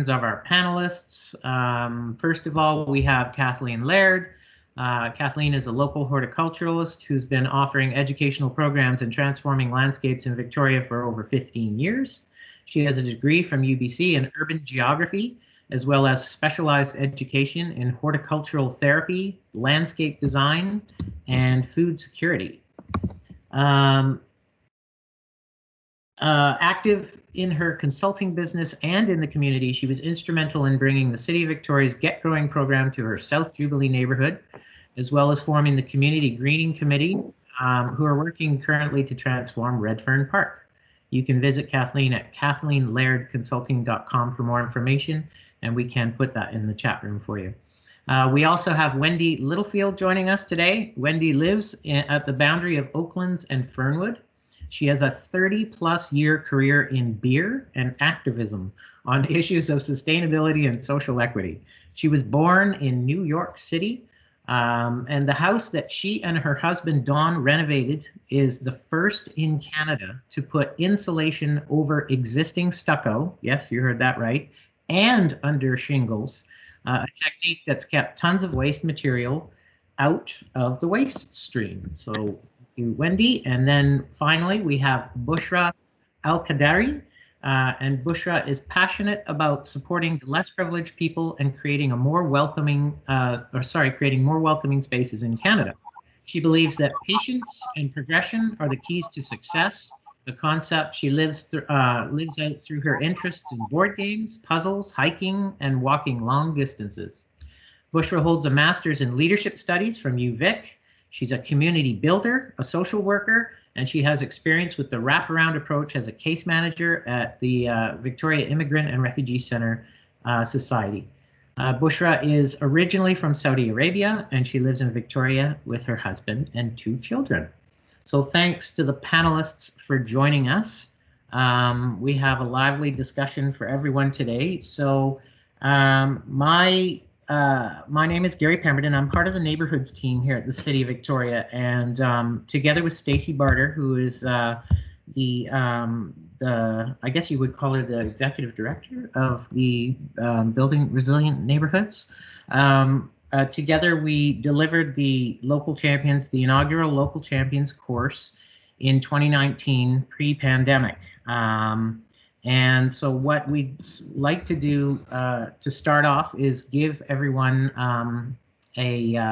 introductions of our panelists. First of all, we have Kathleen Laird. Kathleen is a local horticulturalist who's been offering educational programs and transforming landscapes in Victoria for over 15 years. She has a degree from UBC in urban geography, as well as specialized education in horticultural therapy, landscape design, and food security. Active in her consulting business and in the community, she was instrumental in bringing the City of Victoria's Get Growing program to her South Jubilee neighborhood, as well as forming the Community Greening Committee, who are working currently to transform Redfern Park. You can visit Kathleen at KathleenLairdConsulting.com for more information, and we can put that in the chat room for you. We also have Wendy Littlefield joining us today. Wendy lives at the boundary of Oaklands and Fernwood. She has a 30-plus year career in beer and activism on issues of sustainability and social equity. She was born in New York City, and the house that she and her husband Don renovated is the first in Canada to put insulation over existing stucco, yes, you heard that right, and under shingles, a technique that's kept tons of waste material out of the waste stream. So Wendy, and then finally we have Bushra Al-Qadari, and Bushra is passionate about supporting the less privileged people and creating a more welcoming, creating more welcoming spaces in Canada. She believes that patience and progression are the keys to success. The concept she lives out through her interests in board games, puzzles, hiking, and walking long distances. Bushra holds a master's in leadership studies from UVic. She's a community builder, a social worker, and she has experience with the wraparound approach as a case manager at the Victoria Immigrant and Refugee Center Society. Bushra is originally from Saudi Arabia, and she lives in Victoria with her husband and 2 children. So thanks to the panelists for joining us. We have a lively discussion for everyone today. So my name is Gary Pemberton. I'm part of the Neighbourhoods team here at the City of Victoria, and together with Stacey Barter, who is I guess you would call her the executive director of the Building Resilient Neighbourhoods. Together we delivered the inaugural Local Champions course in 2019 pre-pandemic. And so what we'd like to do to start off is give everyone an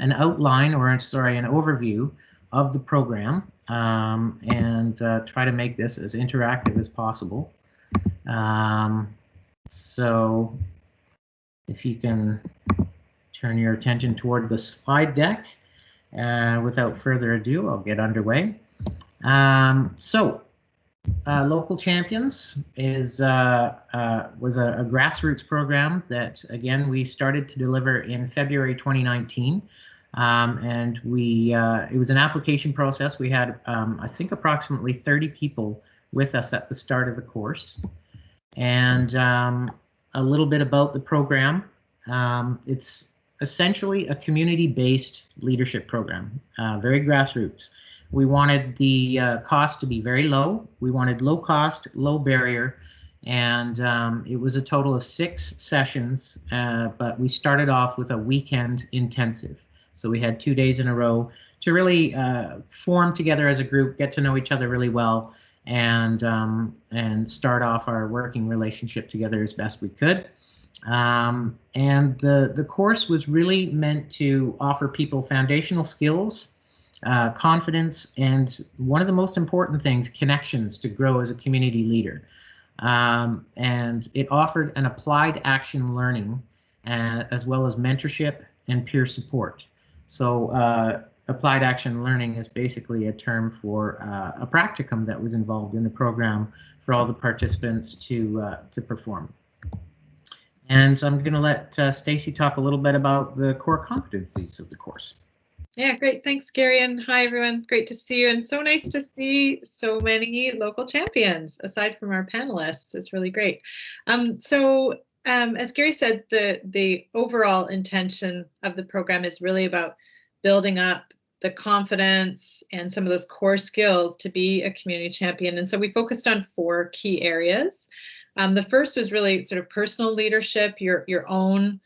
outline, or an overview of the program, and try to make this as interactive as possible. So if you can turn your attention toward the slide deck. Without further ado, I'll get underway. Local Champions was a grassroots program that, again, we started to deliver in February 2019, and it was an application process. We had, I think, approximately 30 people with us at the start of the course, and a little bit about the program. It's essentially a community-based leadership program, very grassroots. We wanted the cost to be very low. We wanted low cost, low barrier, and it was a total of 6 sessions, but we started off with a weekend intensive. So we had 2 days in a row to really form together as a group, get to know each other really well, and start off our working relationship together as best we could. And the course was really meant to offer people foundational skills, confidence, and one of the most important things, connections to grow as a community leader. And it offered an applied action learning as well as mentorship and peer support. So applied action learning is basically a term for a practicum that was involved in the program for all the participants to perform. And I'm going to let Stacey talk a little bit about the core competencies of the course. Yeah, great. Thanks, Gary, and hi, everyone. Great to see you, and so nice to see so many local champions aside from our panelists. It's really great. As Gary said, the overall intention of the program is really about building up the confidence and some of those core skills to be a community champion. And so we focused on 4 key areas. The first was really sort of personal leadership, your own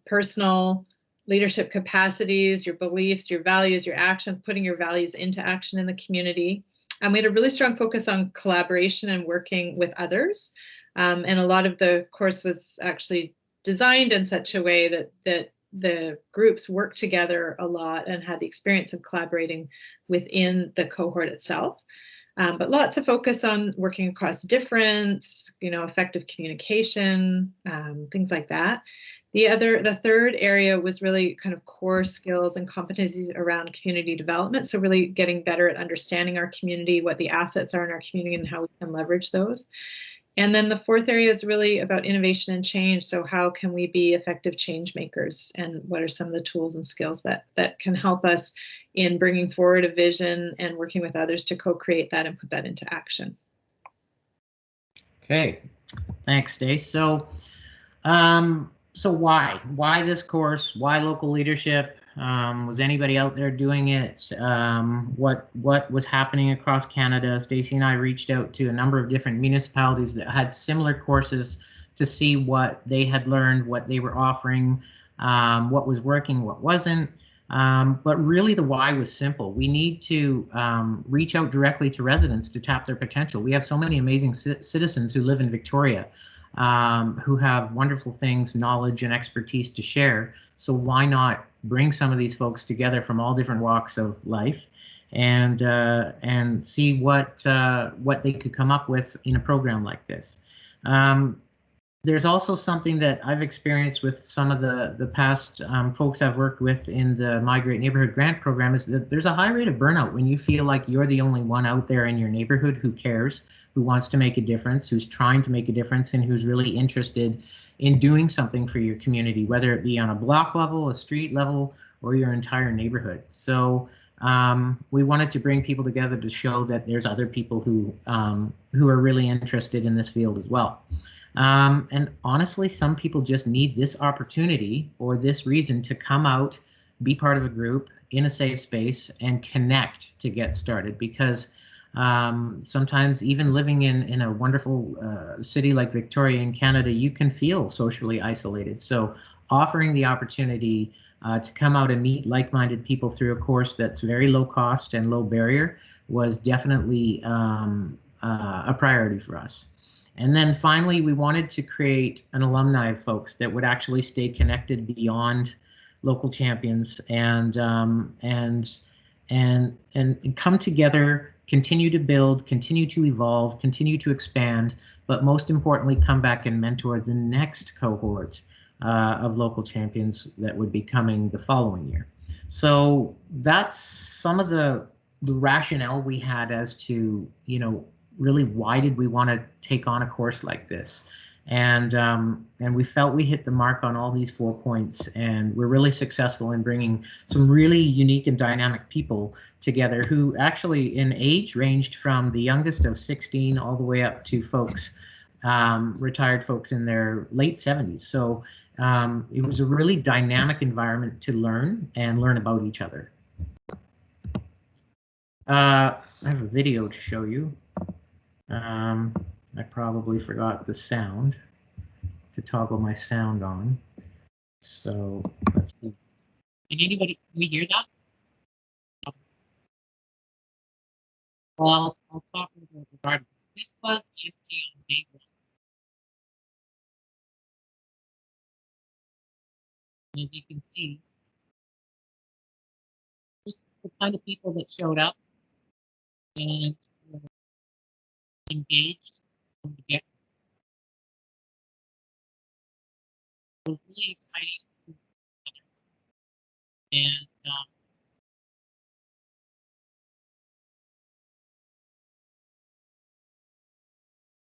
personal leadership capacities, your beliefs, your values, your actions, putting your values into action in the community. We had a really strong focus on collaboration and working with others. And a lot of the course was actually designed in such a way that the groups worked together a lot and had the experience of collaborating within the cohort itself. But lots of focus on working across difference, effective communication, things like that. The third area was really kind of core skills and competencies around community development. So really getting better at understanding our community, what the assets are in our community and how we can leverage those. And then the fourth area is really about innovation and change. So how can we be effective change makers, and what are some of the tools and skills that can help us in bringing forward a vision and working with others to co-create that and put that into action. Okay, thanks, Stace. So, why this course? Why local leadership? Was anybody out there doing it? What was happening across Canada? Stacey and I reached out to a number of different municipalities that had similar courses to see what they had learned, what they were offering, what was working, what wasn't. But really the why was simple. We need to reach out directly to residents to tap their potential. We have so many amazing citizens who live in Victoria, who have wonderful things, knowledge and expertise to share. So why not bring some of these folks together from all different walks of life and see what they could come up with in a program like this. There's also something that I've experienced with some of the past folks I've worked with in the Migrate Neighborhood Grant Program, is that there's a high rate of burnout when you feel like you're the only one out there in your neighborhood who cares, who wants to make a difference, who's trying to make a difference, and who's really interested in doing something for your community, whether it be on a block level, a street level, or your entire neighborhood. So we wanted to bring people together to show that there's other people who are really interested in this field as well. And honestly, some people just need this opportunity or this reason to come out, be part of a group in a safe space and connect to get started, because sometimes even living in a wonderful city like Victoria in Canada, you can feel socially isolated. So offering the opportunity to come out and meet like-minded people through a course that's very low cost and low barrier was definitely a priority for us. And then finally, we wanted to create an alumni of folks that would actually stay connected beyond local champions and come together, continue to build, continue to evolve, continue to expand, but most importantly, come back and mentor the next cohort of local champions that would be coming the following year. So that's some of the rationale we had as to, really why did we want to take on a course like this. And we felt we hit the mark on all these 4 points, and we're really successful in bringing some really unique and dynamic people together who actually in age ranged from the youngest of 16 all the way up to folks, retired folks in their late 70s. So it was a really dynamic environment to learn about each other. I have a video to show you. I probably forgot the sound to toggle my sound on. So let's see. Can we hear that? Well, I'll talk about regardless. This was empty on day one. As you can see, just the kind of people that showed up and engaged from the get. It was really exciting, and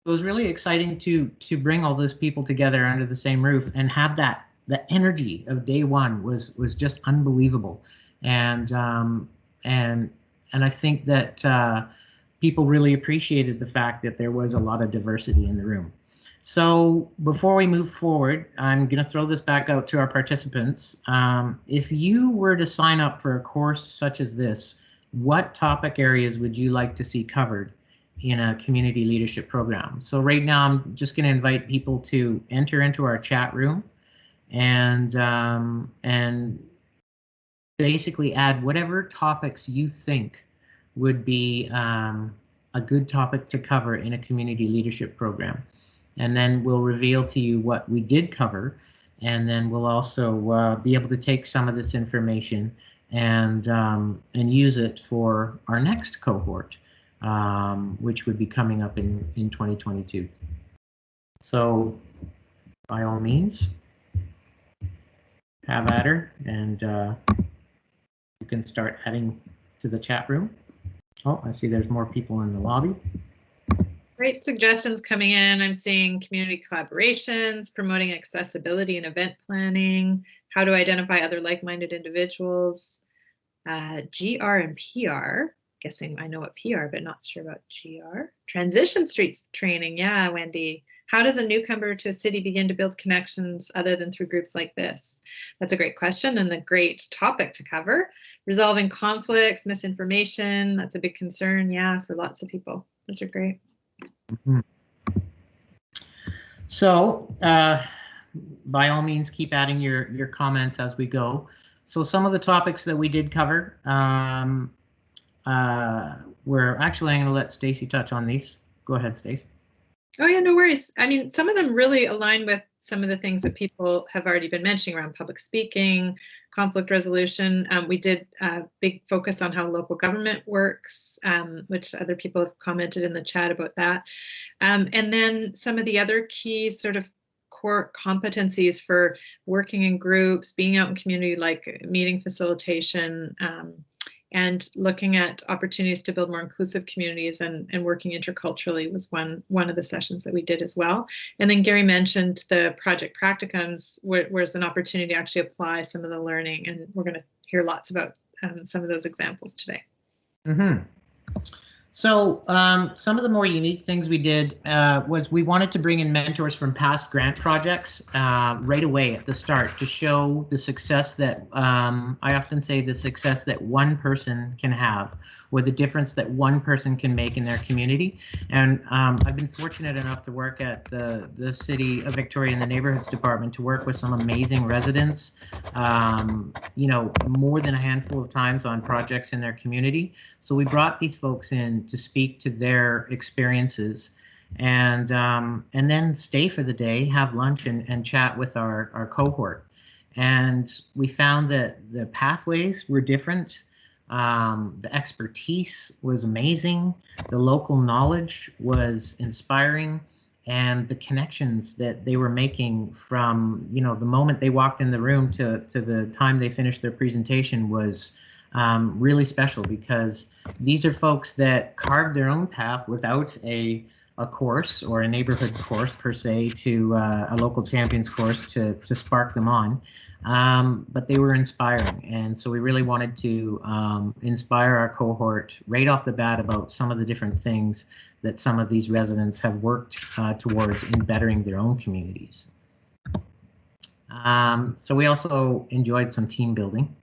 it was really exciting to bring all those people together under the same roof and have that. The energy of day one was just unbelievable, and I think that people really appreciated the fact that there was a lot of diversity in the room. So before we move forward, I'm going to throw this back out to our participants. If you were to sign up for a course such as this, what topic areas would you like to see covered? in a community leadership program. So right now I'm just going to invite people to enter into our chat room and basically add whatever topics you think would be a good topic to cover in a community leadership program. And then we'll reveal to you what we did cover, and then we'll also be able to take some of this information and use it for our next cohort, which would be coming up in 2022. So by all means, have at her, and you can start adding to the chat room. Oh, I see there's more people in the lobby. Great suggestions coming in. I'm seeing community collaborations, promoting accessibility and event planning, how to identify other like-minded individuals, GR and PR. Guessing I know what PR, but not sure about GR. Transition streets training. Yeah, Wendy. How does a newcomer to a city begin to build connections other than through groups like this? That's a great question and a great topic to cover. Resolving conflicts, misinformation. That's a big concern. Yeah, for lots of people. Those are great. Mm-hmm. So by all means, keep adding your comments as we go. So some of the topics that we did cover, we're actually, I'm going to let Stacey touch on these. Go ahead, Stacey. Oh yeah, no worries. I mean, some of them really align with some of the things that people have already been mentioning around public speaking, conflict resolution. We did a big focus on how local government works, which other people have commented in the chat about that. And then some of the other key sort of core competencies for working in groups, being out in community, like meeting facilitation, and looking at opportunities to build more inclusive communities and working interculturally was one of the sessions that we did as well. And then Gary mentioned the project practicums, where there's an opportunity to actually apply some of the learning, and we're going to hear lots about some of those examples today. Mm-hmm. So some of the more unique things we did was we wanted to bring in mentors from past grant projects right away at the start to show the success that, I often say, the success that one person can have, or the difference that one person can make in their community. And I've been fortunate enough to work at the City of Victoria in the Neighbourhoods Department to work with some amazing residents, you know, more than a handful of times on projects in their community. So we brought these folks in to speak to their experiences, and then stay for the day, have lunch, and chat with our cohort. And we found that the pathways were different. The expertise was amazing. The local knowledge was inspiring, and the connections that they were making from, you know, the moment they walked in the room to the time they finished their presentation was really special, because these are folks that carved their own path without a course or a neighborhood course per se, to a local champions course to spark them on. But they were inspiring, and so we really wanted to inspire our cohort right off the bat about some of the different things that some of these residents have worked towards in bettering their own communities. So we also enjoyed some team building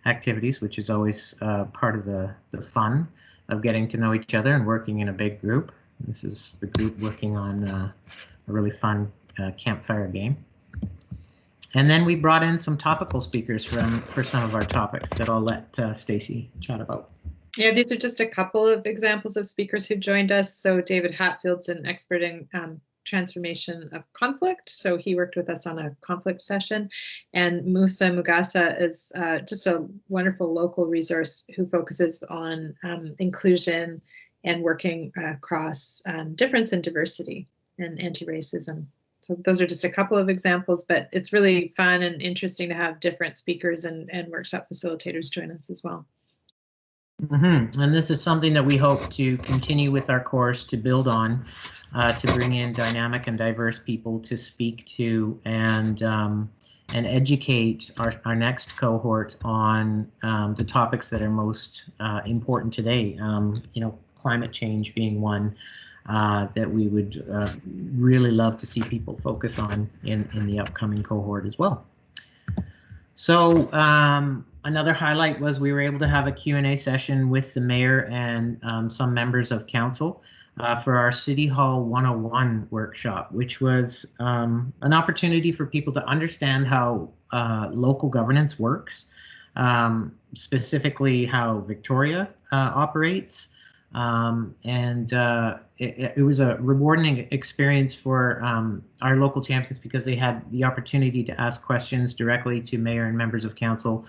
activities, which is always part of the fun of getting to know each other and working in a big group. This is the group working on a really fun campfire game. And then we brought in some topical speakers for some of our topics that I'll let Stacey chat about. Yeah, these are just a couple of examples of speakers who've joined us. So David Hatfield's an expert in transformation of conflict. So he worked with us on a conflict session. And Musa Mugasa is just a wonderful local resource who focuses on inclusion and working across difference and diversity and anti-racism. So those are just a couple of examples, but it's really fun and interesting to have different speakers and workshop facilitators join us as well. Mm-hmm. And this is something that we hope to continue with our course, to build on, to bring in dynamic and diverse people to speak to and educate our next cohort on the topics that are most important today. You know, climate change being one that we would really love to see people focus on in the upcoming cohort as well. So another highlight was we were able to have a Q&A session with the mayor and some members of council for our City Hall 101 workshop, which was an opportunity for people to understand how local governance works, specifically how Victoria operates. It was a rewarding experience for our local champions because they had the opportunity to ask questions directly to mayor and members of council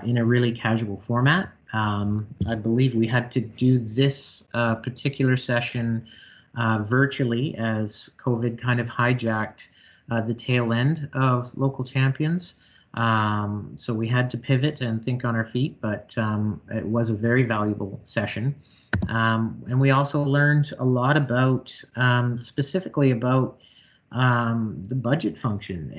in a really casual format. I believe we had to do this particular session virtually as COVID kind of hijacked the tail end of local champions. So we had to pivot and think on our feet, but it was a very valuable session. And we also learned a lot about, specifically about the budget function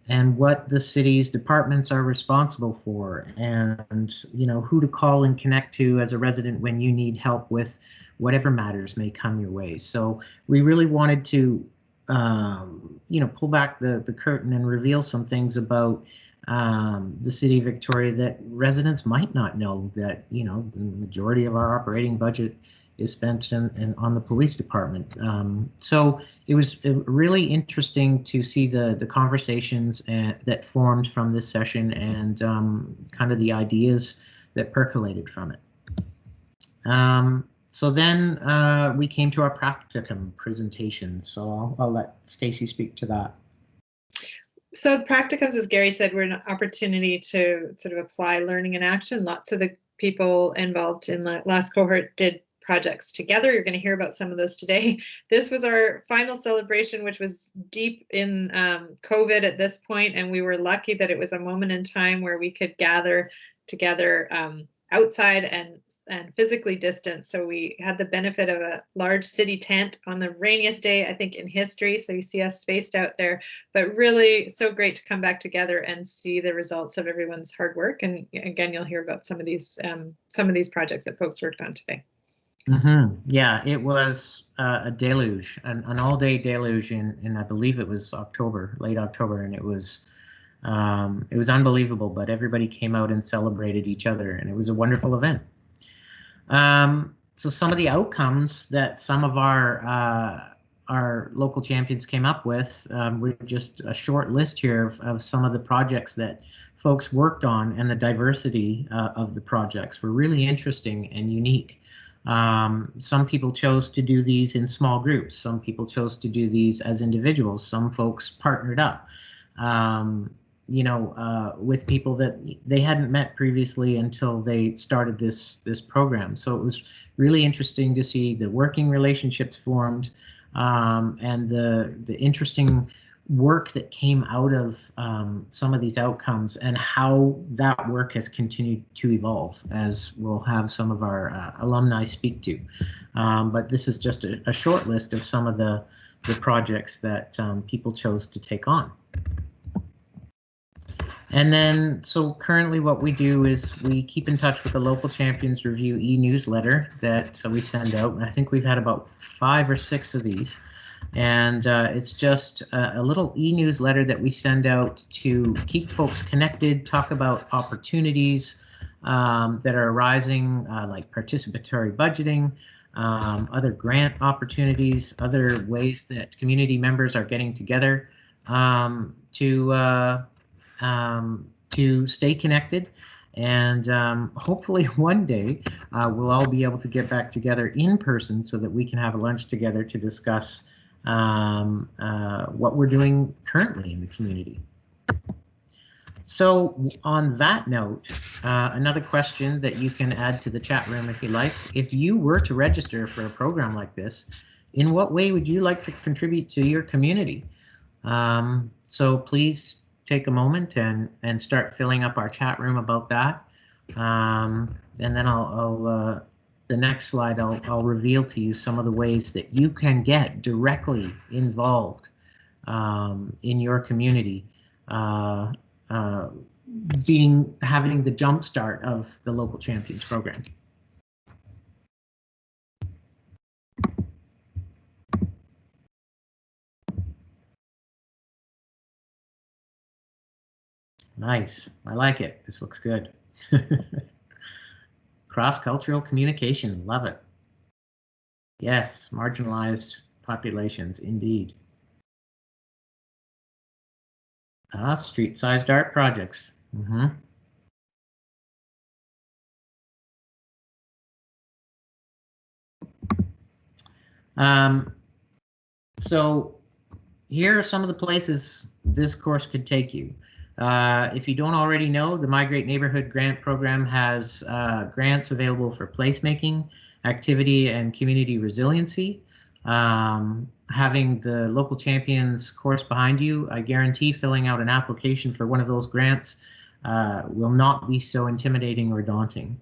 and what the city's departments are responsible for, and who to call and connect to as a resident when you need help with whatever matters may come your way. So we really wanted to pull back the curtain and reveal some things about the city of Victoria that residents might not know, that the majority of our operating budget is spent on the police department. So it was really interesting to see the conversations that formed from this session, and kind of the ideas that percolated from it. So then we came to our practicum presentation. So I'll let Stacey speak to that. So the practicums, as Gary said, were an opportunity to sort of apply learning in action. Lots of the people involved in the last cohort did projects together. You're going to hear about some of those today. This was our final celebration, which was deep in COVID at this point, and we were lucky that it was a moment in time where we could gather together outside and physically distant. So we had the benefit of a large city tent on the rainiest day, I think, in history. So you see us spaced out there, but really so great to come back together and see the results of everyone's hard work. And again, you'll hear about some of these projects that folks worked on today. Yeah, it was a deluge, an all-day deluge in I believe it was October, late October, and it was unbelievable. But everybody came out and celebrated each other, and it was a wonderful event. So some of the outcomes that some of our local champions came up with, were just a short list here of some of the projects that folks worked on, and the diversity of the projects were really interesting and unique. Some people chose to do these in small groups. Some people chose to do these as individuals. Some folks partnered up, with people that they hadn't met previously until they started this program. So it was really interesting to see the working relationships formed, and the interesting work that came out of some of these outcomes, and how that work has continued to evolve, as we'll have some of our alumni speak to. But this is just a short list of some of the projects that people chose to take on. And then, so currently what we do is we keep in touch with the Local Champions Review e-newsletter that we send out. And I think we've had about 5 or 6 of these. And it's just a little e-newsletter that we send out to keep folks connected, talk about opportunities that are arising, like participatory budgeting, other grant opportunities, other ways that community members are getting together to stay connected. And hopefully one day we'll all be able to get back together in person so that we can have a lunch together to discuss what we're doing currently in the community. So on that note, another question that you can add to the chat room if you like: if you were to register for a program like this, in what way would you like to contribute to your community? So please take a moment and start filling up our chat room about that. And then I'll the next slide, I'll reveal to you some of the ways that you can get directly involved in your community, having the jump start of the Local Champions program. Nice, I like it. This looks good. Cross-cultural communication, love it. Yes, marginalized populations, indeed. Street-sized art projects. So here are some of the places this course could take you. If you don't already know, the Migrate Neighborhood Grant Program has grants available for placemaking, activity, and community resiliency. Having the local champions course behind you, I guarantee filling out an application for one of those grants will not be so intimidating or daunting.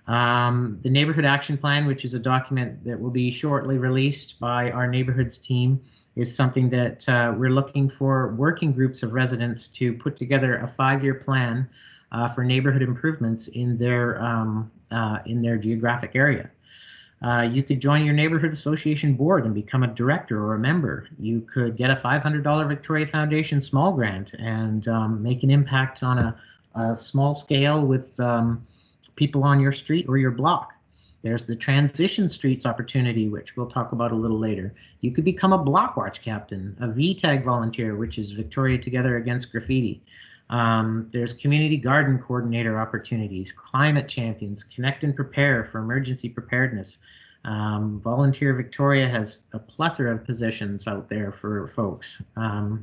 The Neighborhood Action Plan, which is a document that will be shortly released by our neighborhoods team, is something that we're looking for working groups of residents to put together a 5-year plan for neighborhood improvements in their geographic area. You could join your neighborhood association board and become a director or a member. You could get a $500 Victoria Foundation small grant and make an impact on a small scale with people on your street or your block. There's the Transition Streets opportunity, which we'll talk about a little later. You could become a block watch captain, a VTAG volunteer, which is Victoria Together Against Graffiti. There's community garden coordinator opportunities, climate champions, connect and prepare for emergency preparedness. Volunteer Victoria has a plethora of positions out there for folks.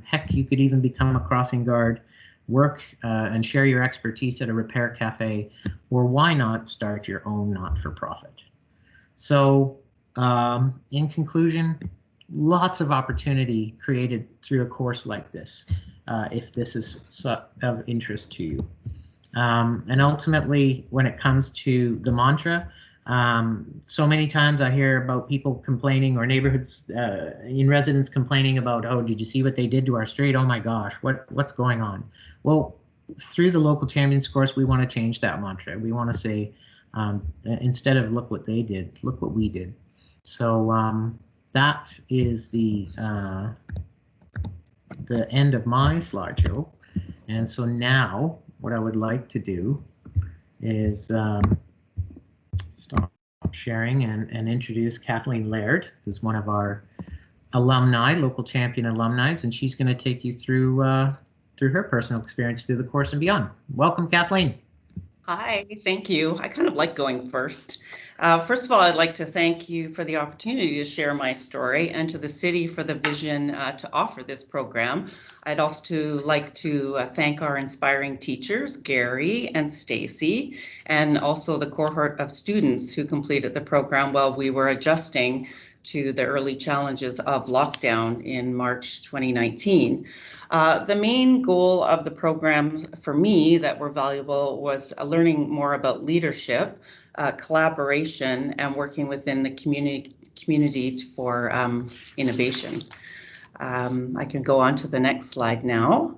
Heck, you could even become a crossing guard, work and share your expertise at a repair cafe, or why not start your own not-for-profit? So in conclusion, lots of opportunity created through a course like this, if this is of interest to you. And ultimately, when it comes to the mantra, so many times I hear about people complaining, or neighborhoods in residents complaining about, oh, did you see what they did to our street? Oh my gosh, what's going on? Well, through the local champions course, we want to change that mantra. We want to say, instead of look what they did, look what we did. So that is the end of my slideshow. And so now what I would like to do is stop sharing and introduce Kathleen Laird, who's one of our alumni, local champion alumni, and she's going to take you through her personal experience through the course and beyond. Welcome, Kathleen. Hi, thank you. I kind of like going first. First of all, I'd like to thank you for the opportunity to share my story, and to the city for the vision to offer this program. I'd also like to thank our inspiring teachers, Gary and Stacy, and also the cohort of students who completed the program while we were adjusting to the early challenges of lockdown in March 2019. The main goal of the program for me that were valuable was learning more about leadership, collaboration, and working within the community for innovation. I can go on to the next slide now.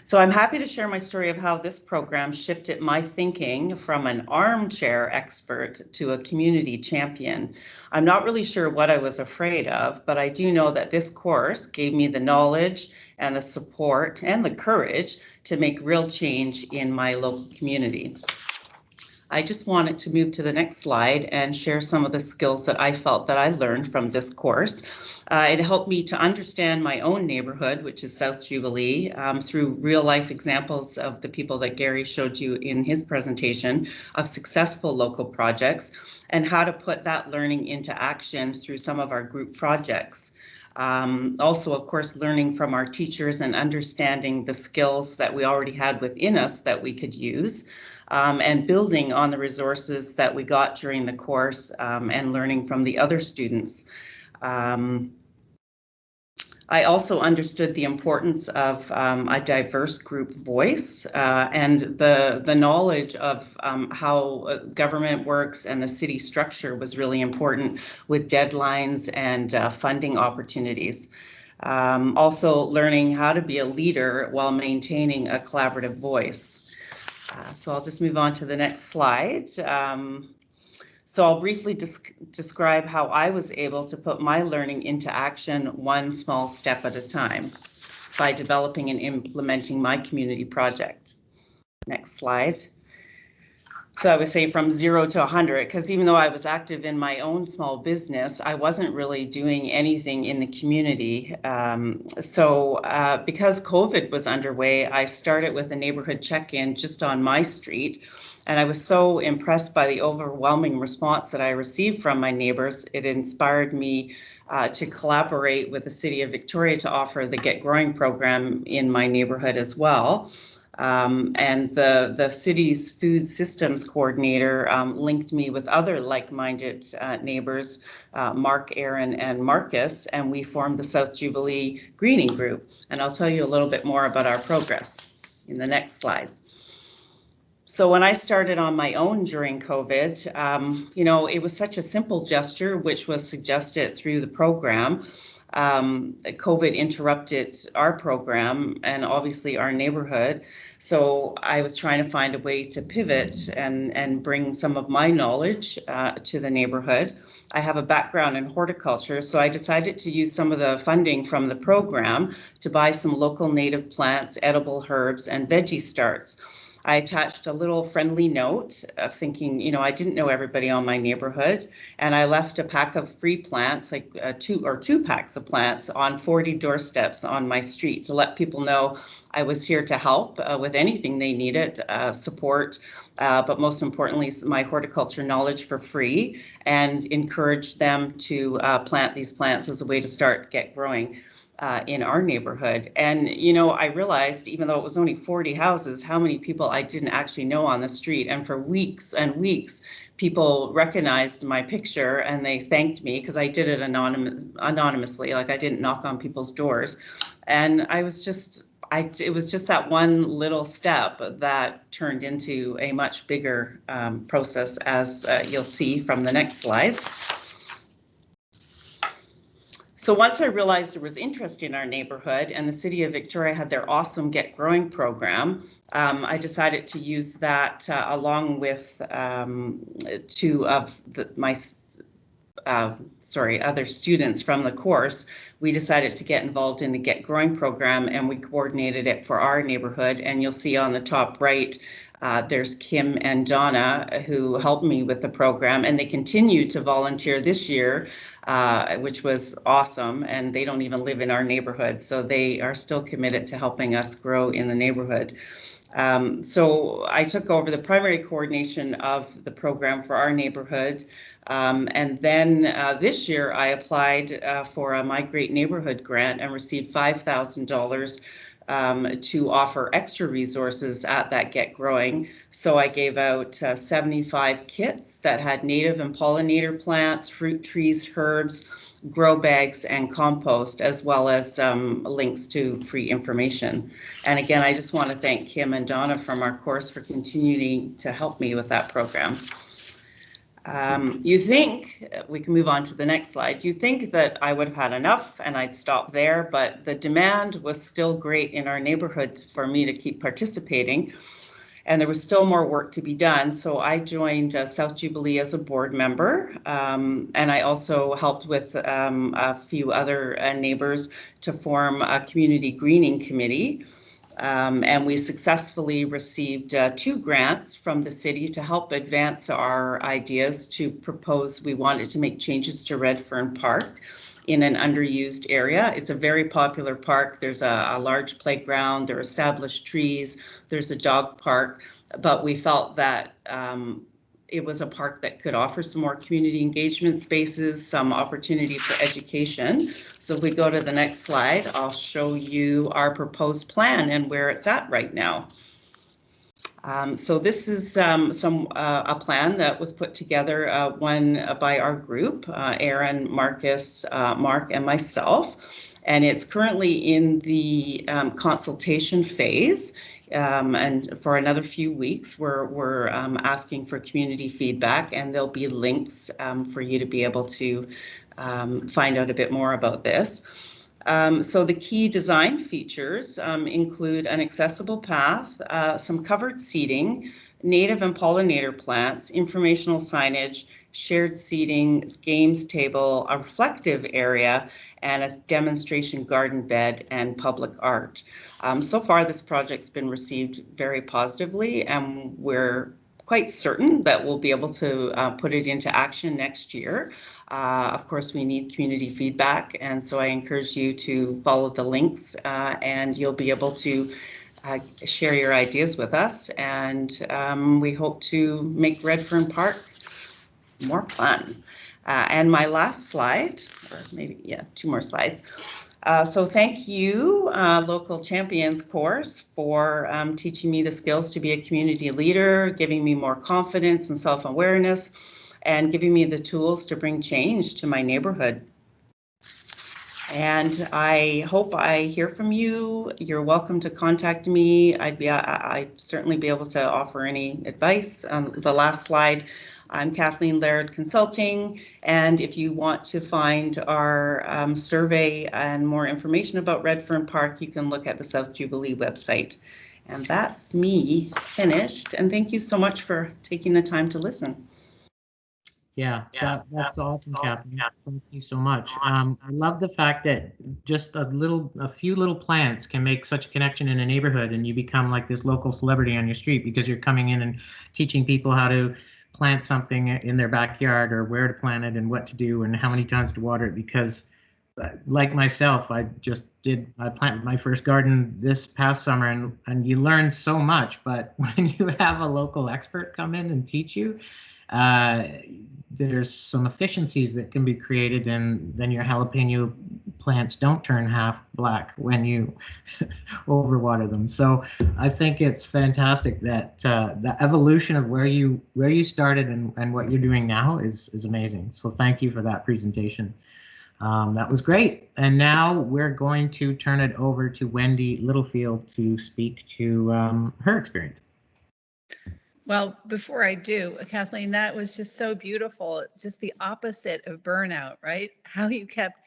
So I'm happy to share my story of how this program shifted my thinking from an armchair expert to a community champion. I'm not really sure what I was afraid of, but I do know that this course gave me the knowledge and the support and the courage to make real change in my local community. I just wanted to move to the next slide and share some of the skills that I felt that I learned from this course. It helped me to understand my own neighborhood, which is South Jubilee, through real life examples of the people that Gary showed you in his presentation of successful local projects, and how to put that learning into action through some of our group projects. Also, of course, learning from our teachers and understanding the skills that we already had within us that we could use. And building on the resources that we got during the course, and learning from the other students. I also understood the importance of a diverse group voice, and the knowledge of how government works and the city structure was really important, with deadlines and funding opportunities. Also learning how to be a leader while maintaining a collaborative voice. So I'll just move on to the next slide. So I'll briefly describe how I was able to put my learning into action one small step at a time by developing and implementing my community project. Next slide. So I would say from 0 to 100, because even though I was active in my own small business, I wasn't really doing anything in the community. Because COVID was underway, I started with a neighborhood check-in just on my street. And I was so impressed by the overwhelming response that I received from my neighbors. It inspired me to collaborate with the City of Victoria to offer the Get Growing program in my neighborhood as well. And the city's food systems coordinator linked me with other like-minded neighbors, Mark, Aaron, and Marcus, and we formed the South Jubilee Greening Group. And I'll tell you a little bit more about our progress in the next slides. So when I started on my own during COVID, it was such a simple gesture, which was suggested through the program. COVID interrupted our program and obviously our neighborhood. So I was trying to find a way to pivot and bring some of my knowledge to the neighborhood. I have a background in horticulture, so I decided to use some of the funding from the program to buy some local native plants, edible herbs, and veggie starts. I attached a little friendly note of thinking, I didn't know everybody on my neighborhood, and I left a pack of free plants, like two packs of plants on 40 doorsteps on my street to let people know I was here to help with anything they needed, support, but most importantly, my horticulture knowledge for free, and encourage them to plant these plants as a way to start Get Growing. In our neighborhood. And, I realized, even though it was only 40 houses, how many people I didn't actually know on the street. And for weeks and weeks, people recognized my picture and they thanked me because I did it anonymously, like I didn't knock on people's doors. And it was just that one little step that turned into a much bigger process, as you'll see from the next slide. So once I realized there was interest in our neighborhood and the City of Victoria had their awesome Get Growing program, I decided to use that along with two of my other students from the course. We decided to get involved in the Get Growing program, and we coordinated it for our neighborhood. And you'll see on the top right, there's Kim and Donna who helped me with the program, and they continue to volunteer this year, which was awesome. And they don't even live in our neighborhood, so they are still committed to helping us grow in the neighborhood. So I took over the primary coordination of the program for our neighborhood. And then this year I applied for a My Great Neighborhood grant and received $5,000 to offer extra resources at that Get Growing. So I gave out 75 kits that had native and pollinator plants, fruit trees, herbs, grow bags, and compost, as well as links to free information. And again, I just want to thank Kim and Donna from our course for continuing to help me with that program. You think, we can move on to the next slide, you think that I would have had enough and I'd stop there, but the demand was still great in our neighborhood for me to keep participating, and there was still more work to be done. So I joined South Jubilee as a board member, and I also helped with a few other neighbors to form a community greening committee. And we successfully received 2 grants from the city to help advance our ideas to propose. We wanted to make changes to Redfern Park in an underused area. It's a very popular park. There's a large playground, there are established trees, there's a dog park, but we felt that it was a park that could offer some more community engagement spaces, some opportunity for education. So if we go to the next slide, I'll show you our proposed plan and where it's at right now. So this is a plan that was put together by our group, Aaron, Marcus, Mark, and myself. And it's currently in the consultation phase. And for another few weeks, we're asking for community feedback, and there'll be links for you to be able to find out a bit more about this. So the key design features include an accessible path, some covered seating, native and pollinator plants, informational signage, shared seating, games table, a reflective area, and a demonstration garden bed and public art. So far, this project's been received very positively, and we're quite certain that we'll be able to put it into action next year. Of course, we need community feedback, and so I encourage you to follow the links, and you'll be able to share your ideas with us. And we hope to make Redfern Park more fun. And my last slide, or maybe, yeah, 2 more slides. So thank you, Local Champions course, for teaching me the skills to be a community leader, giving me more confidence and self-awareness, and giving me the tools to bring change to my neighborhood. And I hope I hear from you. You're welcome to contact me. I'd certainly be able to offer any advice. On the last slide, I'm Kathleen Laird Consulting, and if you want to find our survey and more information about Redfern Park, you can look at the South Jubilee website. And that's me finished, and thank you so much for taking the time to listen. Yeah, that's awesome, Kathleen. Thank you so much. I love the fact that just a few little plants can make such a connection in a neighborhood, and you become like this local celebrity on your street because you're coming in and teaching people how to plant something in their backyard, or where to plant it and what to do and how many times to water it. Because like myself, I planted my first garden this past summer, and you learn so much, but when you have a local expert come in and teach you, there's some efficiencies that can be created, and then your jalapeno plants don't turn half black when you overwater them. So I think it's fantastic that the evolution of where you started and what you're doing now is amazing. So thank you for that presentation. That was great. And now we're going to turn it over to Wendy Littlefield to speak to her experience. Well, before I do, Kathleen, that was just so beautiful. Just the opposite of burnout, right? How you kept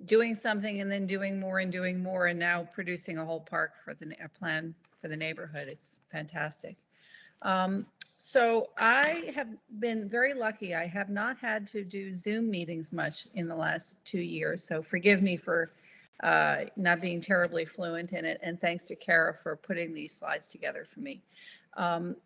doing something and then doing more and now producing a whole park for a plan for the neighborhood. It's fantastic. So I have been very lucky. I have not had to do Zoom meetings much in the last 2 years. So forgive me for not being terribly fluent in it. And thanks to Kara for putting these slides together for me. I'm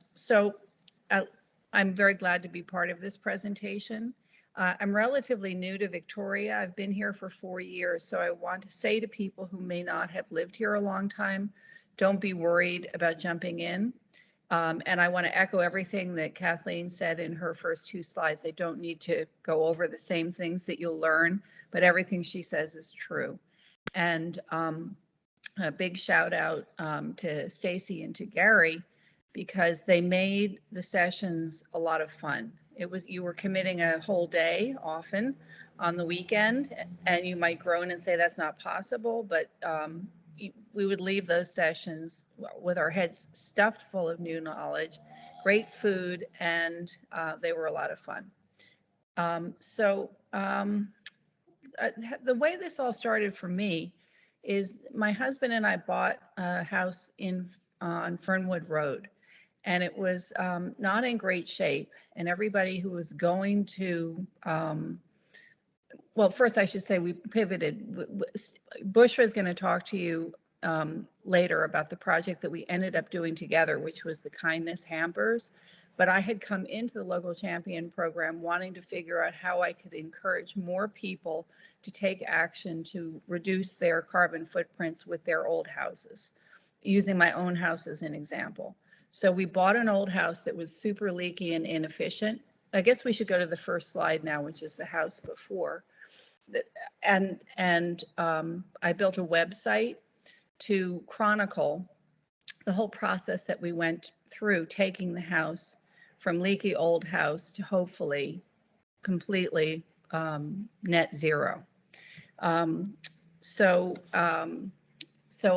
very glad to be part of this presentation. I'm relatively new to Victoria. I've been here for 4 years, so I want to say to people who may not have lived here a long time, don't be worried about jumping in. And I want to echo everything that Kathleen said in her first 2 slides. I don't need to go over the same things that you'll learn, but everything she says is true. And a big shout out to Stacy and to Gary, because they made the sessions a lot of fun. You were committing a whole day often on the weekend, and you might groan and say that's not possible, but we would leave those sessions with our heads stuffed full of new knowledge, great food, and they were a lot of fun. The way this all started for me is my husband and I bought a house on Fernwood Road. And it was not in great shape. And everybody who was going to, well, first I should say we pivoted. Bush was going to talk to you later about the project that we ended up doing together, which was the kindness hampers. But I had come into the Local Champion program wanting to figure out how I could encourage more people to take action to reduce their carbon footprints with their old houses, using my own house as an example. So we bought an old house that was super leaky and inefficient. I guess we should go to the first slide now, which is the house before. And I built a website to chronicle the whole process that we went through, taking the house from leaky old house to hopefully completely net zero. So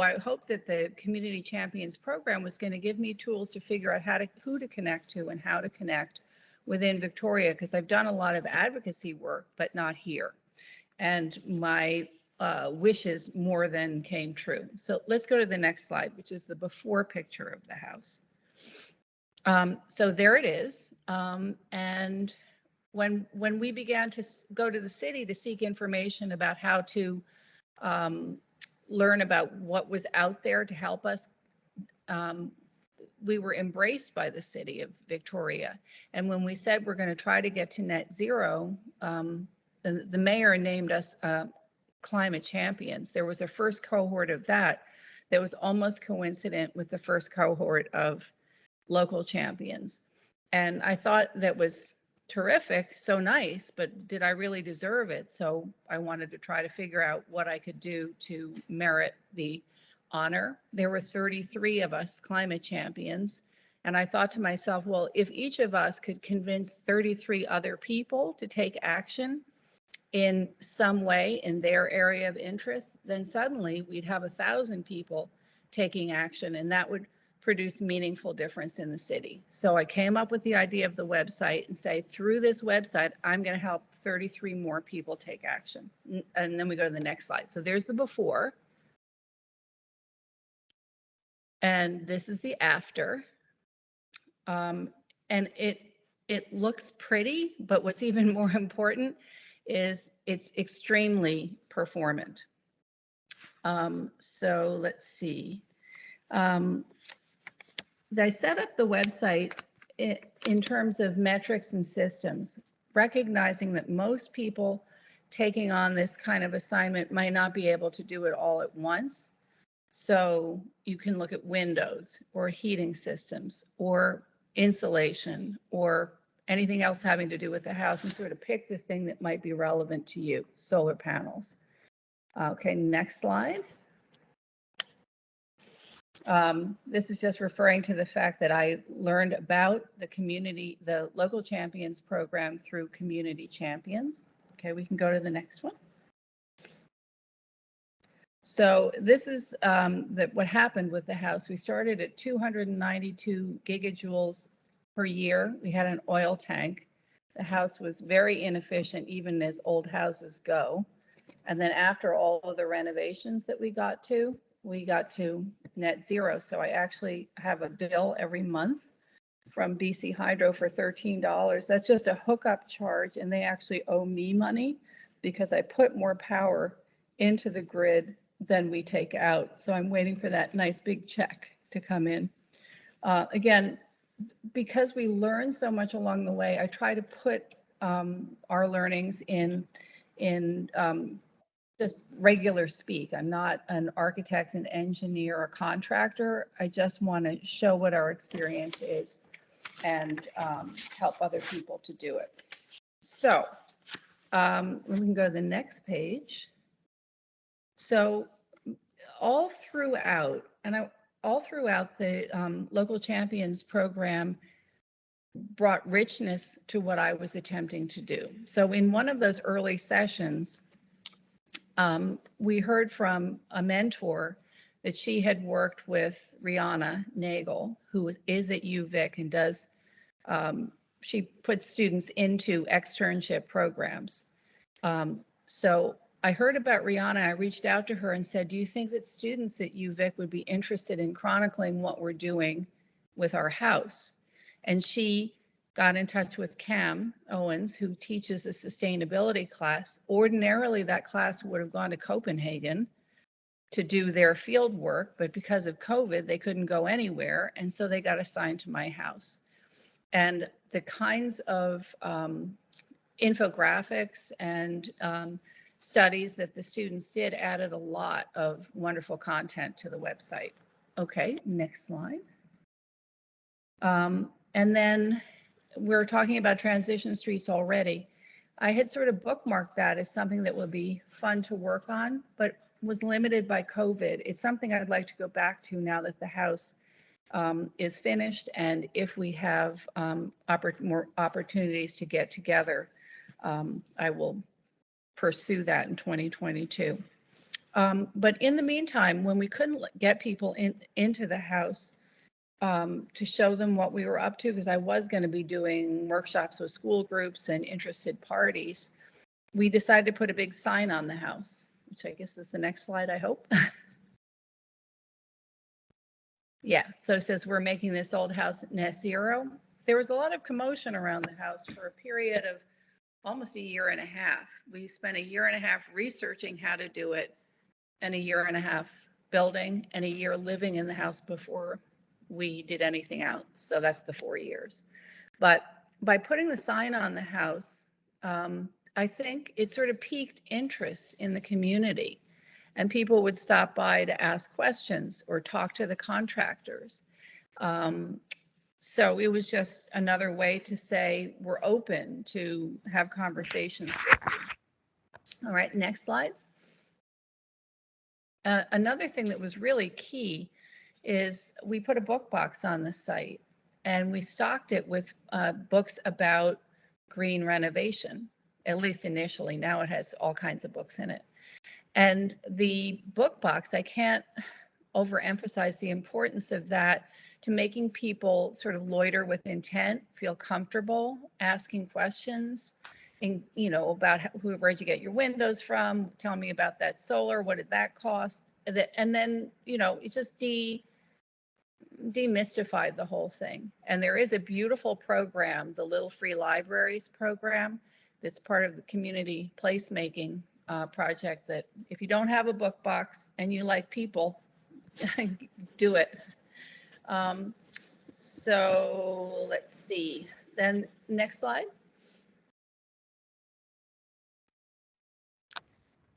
I hope that the Community Champions program was going to give me tools to figure out who to connect to and how to connect within Victoria, because I've done a lot of advocacy work, but not here. And my wishes more than came true. So let's go to the next slide, which is the before picture of the house. So there it is. And when we began to go to the city to seek information about how to learn about what was out there to help us we were embraced by the city of Victoria. And when we said we're going to try to get to net zero, the mayor named us climate champions. There was a first cohort of that was almost coincident with the first cohort of local champions. And I thought that was terrific, so nice, but did I really deserve it? So I wanted to try to figure out what I could do to merit the honor. There were 33 of us climate champions. And I thought to myself, well, if each of us could convince 33 other people to take action in some way in their area of interest, then suddenly we'd have 1,000 people taking action, and that would produce meaningful difference in the city. So I came up with the idea of the website and say, through this website, I'm going to help 33 more people take action. And then we go to the next slide. So there's the before. And this is the after. And it looks pretty, but what's even more important is it's extremely performant. So let's see. I set up the website in terms of metrics and systems, recognizing that most people taking on this kind of assignment might not be able to do it all at once. So you can look at windows or heating systems or insulation or anything else having to do with the house and sort of pick the thing that might be relevant to you, solar panels. Okay, next slide. This is just referring to the fact that I learned about the local champions program through community champions. Okay, we can go to the next one. So this is what happened with the house. We started at 292 gigajoules per year. We had an oil tank. The house was very inefficient, even as old houses go. And then after all of the renovations that we got to net zero. So I actually have a bill every month from BC Hydro for $13. That's just a hookup charge, and they actually owe me money because I put more power into the grid than we take out. So I'm waiting for that nice big check to come in. Again, because we learn so much along the way, I try to put our learnings in just regular speak. I'm not an architect, an engineer, or contractor. I just want to show what our experience is and help other people to do it. So we can go to the next page. So all throughout the Local Champions program brought richness to what I was attempting to do. So in one of those early sessions, we heard from a mentor that she had worked with Rihanna Nagel, who is at UVic and does, she puts students into externship programs. So I heard about Rihanna, I reached out to her and said, do you think that students at UVic would be interested in chronicling what we're doing with our house? And she got in touch with Cam Owens, who teaches a sustainability class. Ordinarily, that class would have gone to Copenhagen to do their field work, but because of COVID, they couldn't go anywhere. And so they got assigned to my house. And the kinds of infographics and studies that the students did added a lot of wonderful content to the website. Okay, next slide. And then we're talking about transition streets already. I had sort of bookmarked that as something that would be fun to work on, but was limited by COVID. It's something I'd like to go back to now that the house is finished, and if we have more opportunities to get together, I will pursue that in 2022. But in the meantime, when we couldn't get people into the house to show them what we were up to, because I was going to be doing workshops with school groups and interested parties, we decided to put a big sign on the house, which I guess is the next slide, I hope. Yeah, so it says we're making this old house net zero. There was a lot of commotion around the house for a period of almost a year and a half. We spent a year and a half researching how to do it, and a year and a half building, and a year living in the house before we did anything else. So that's the 4 years. But by putting the sign on the house, I think it sort of piqued interest in the community, and people would stop by to ask questions or talk to the contractors. So it was just another way to say we're open to have conversations with you. All right, next slide. Another thing that was really key is we put a book box on the site, and we stocked it with books about green renovation, at least initially. Now it has all kinds of books in it. And the book box, I can't overemphasize the importance of that to making people sort of loiter with intent, feel comfortable asking questions, and about where'd you get your windows from? Tell me about that solar. What did that cost? And then it just demystified the whole thing. And there is a beautiful program, the Little Free Libraries program, that's part of the community placemaking project, that if you don't have a book box and you like people, do it. So let's see. Then next slide.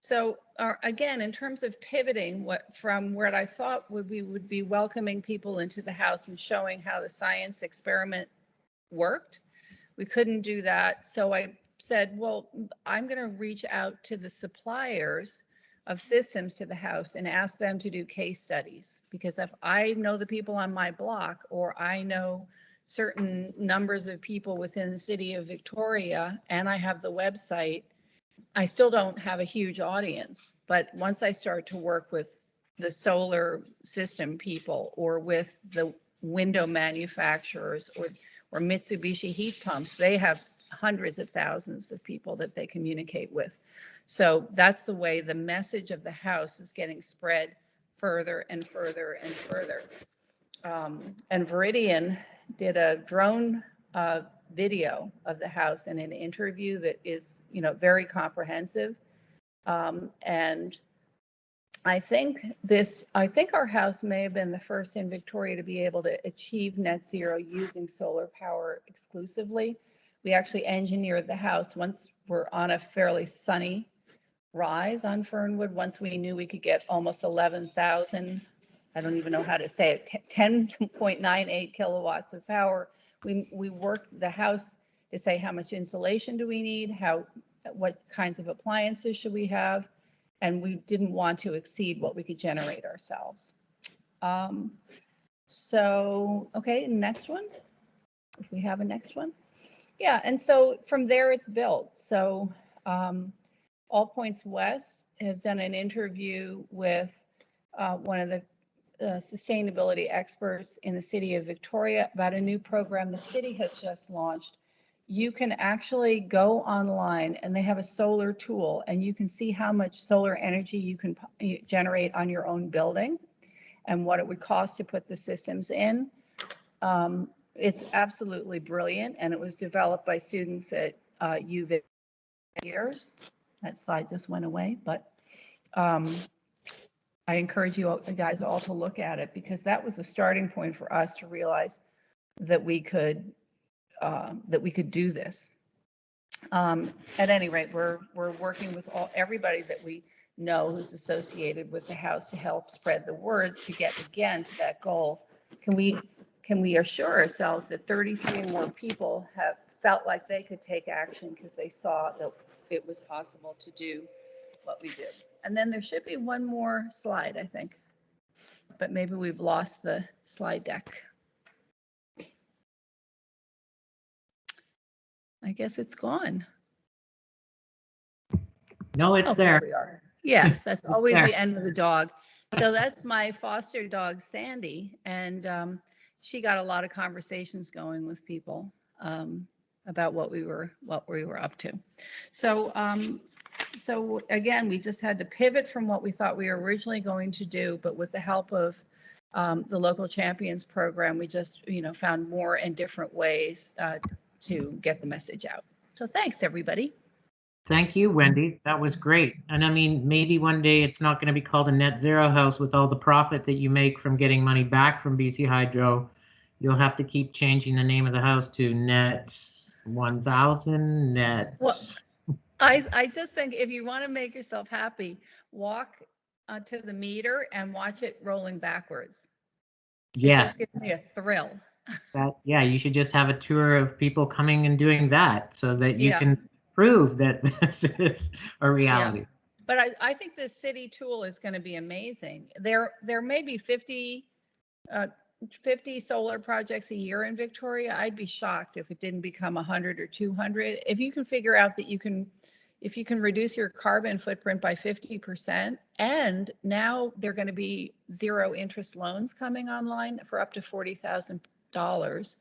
So again, in terms of pivoting from what I thought we would be welcoming people into the house and showing how the science experiment worked, we couldn't do that. So I said, well, I'm going to reach out to the suppliers of systems to the house and ask them to do case studies. Because if I know the people on my block, or I know certain numbers of people within the city of Victoria, and I have the website, I still don't have a huge audience. But once I start to work with the solar system people, or with the window manufacturers, or Mitsubishi heat pumps, they have hundreds of thousands of people that they communicate with. So that's the way the message of the house is getting spread further and further and further. And Veridian did a drone video of the house and an interview that is, very comprehensive. And I think our house may have been the first in Victoria to be able to achieve net zero using solar power exclusively. We actually engineered the house once we're on a fairly sunny rise on Fernwood. Once we knew we could get almost 11,000, I don't even know how to say it, 10.98 kilowatts of power. We worked the house to say, how much insulation do we need? What kinds of appliances should we have? And we didn't want to exceed what we could generate ourselves. Okay, next one. If we have a next one. Yeah, and so from there it's built. So All Points West has done an interview with one of the sustainability experts in the city of Victoria about a new program the city has just launched. You can actually go online, and they have a solar tool, and you can see how much solar energy you can generate on your own building and what it would cost to put the systems in. It's absolutely brilliant, and it was developed by students at UVic. That slide just went away, but I encourage you guys all to look at it, because that was a starting point for us to realize that we could do this. At any rate, we're working with everybody that we know who's associated with the house to help spread the word to get again to that goal. Can we assure ourselves that 33 more people have felt like they could take action because they saw that it was possible to do what we did? And then there should be one more slide, I think, but maybe we've lost the slide deck. I guess it's gone. No, it's there. We are. Yes, that's always there. the end with a dog. So that's my foster dog, Sandy, and she got a lot of conversations going with people about what we were up to. So again, we just had to pivot from what we thought we were originally going to do, but with the help of the Local Champions program, we just found more and different ways to get the message out. So thanks, everybody. Thank you, Wendy. That was great. And I mean, maybe one day it's not going to be called a net zero house with all the profit that you make from getting money back from BC Hydro. You'll have to keep changing the name of the house to net 1000 net. Well, I just think if you want to make yourself happy, walk to the meter and watch it rolling backwards. It Yes, just gives me a thrill. yeah, you should just have a tour of people coming and doing that so that you Yeah. can prove that this is a reality. But I think this city tool is going to be amazing. There may be 50 solar projects a year in Victoria. I'd be shocked if it didn't become 100 or 200. If you can figure out that if you can reduce your carbon footprint by 50%, and now they're going to be zero interest loans coming online for up to $40,000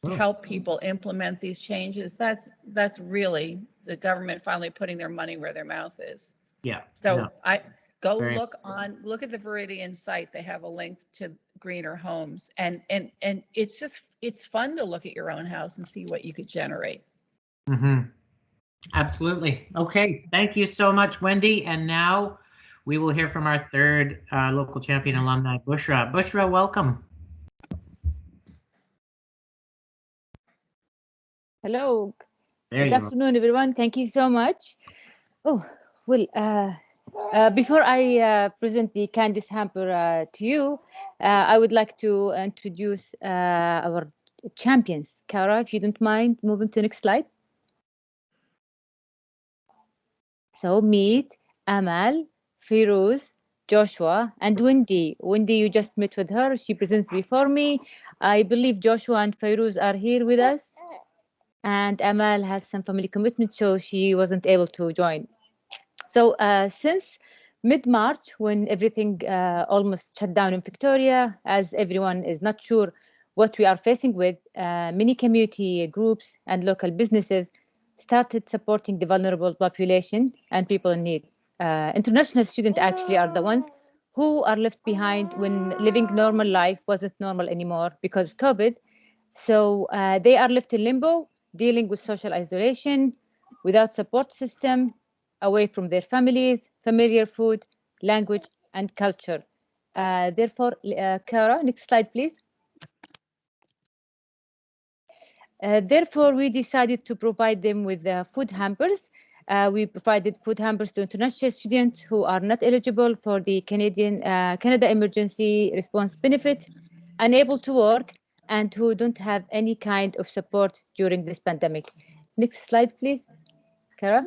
to help people implement these changes. That's really the government finally putting their money where their mouth is. Yeah. So no. I go Very- look at the Viridian site. They have a link to greener homes, and it's fun to look at your own house and see what you could generate. Mm-hmm. Absolutely. Okay. Thank you so much, Wendy. And now we will hear from our third local champion alumni, Bushra. Bushra, welcome. Hello. There Good you are. afternoon, everyone. Thank you so much. Oh, well, before I present the Candice hamper to you, I would like to introduce our champions. Kara, if you don't mind moving to the next slide. So meet Amal, Firouz, Joshua, and Wendy. Wendy, you just met with her. She presented before me. I believe Joshua and Firouz are here with us. And Amal has some family commitment, so she wasn't able to join. So since mid-March, when everything almost shut down in Victoria, as everyone is not sure what we are facing with, many community groups and local businesses started supporting the vulnerable population and people in need. International students actually are the ones who are left behind when living normal life wasn't normal anymore because of COVID. So they are left in limbo, dealing with social isolation, without support system, away from their families, familiar food, language, and culture. Therefore, Kara, next slide, please. Therefore, we decided to provide them with food hampers. We provided food hampers to international students who are not eligible for the Canada Emergency Response Benefit, unable to work, and who don't have any kind of support during this pandemic. Next slide, please, Kara.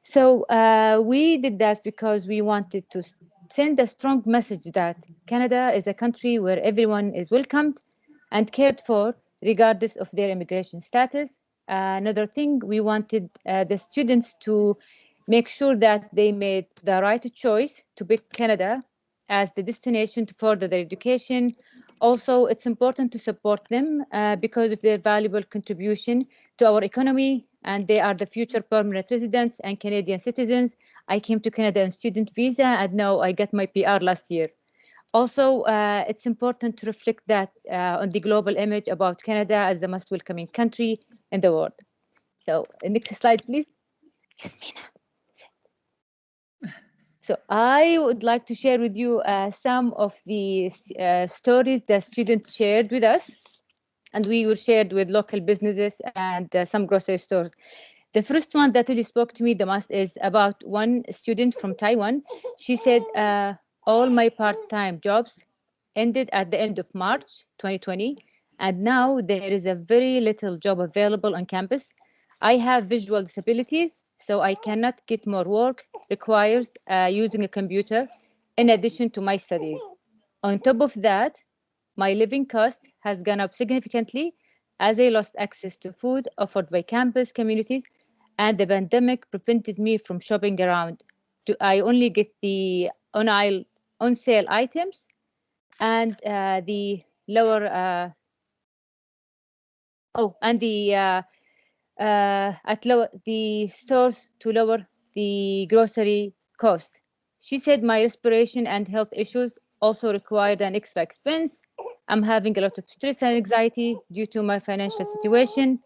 So we did that because we wanted to send a strong message that Canada is a country where everyone is welcomed and cared for, regardless of their immigration status. Another thing, we wanted the students to make sure that they made the right choice to pick Canada as the destination to further their education. Also, it's important to support them because of their valuable contribution to our economy, and they are the future permanent residents and Canadian citizens. I came to Canada on student visa, and now I got my PR last year. Also, it's important to reflect that on the global image about Canada as the most welcoming country in the world. So, next slide, please. Yasmina. So I would like to share with you some of the stories that students shared with us, and we were shared with local businesses and some grocery stores. The first one that really spoke to me the most is about one student from Taiwan. She said, all my part-time jobs ended at the end of March 2020, and now there is a very little job available on campus. I have visual disabilities, so I cannot get more work, requires using a computer in addition to my studies. On top of that, my living cost has gone up significantly as I lost access to food offered by campus communities, and the pandemic prevented me from shopping around. I only get the on-aisle, on-sale items and the lower, the stores to lower the grocery cost. She said my respiration and health issues also required an extra expense. I'm having a lot of stress and anxiety due to my financial situation.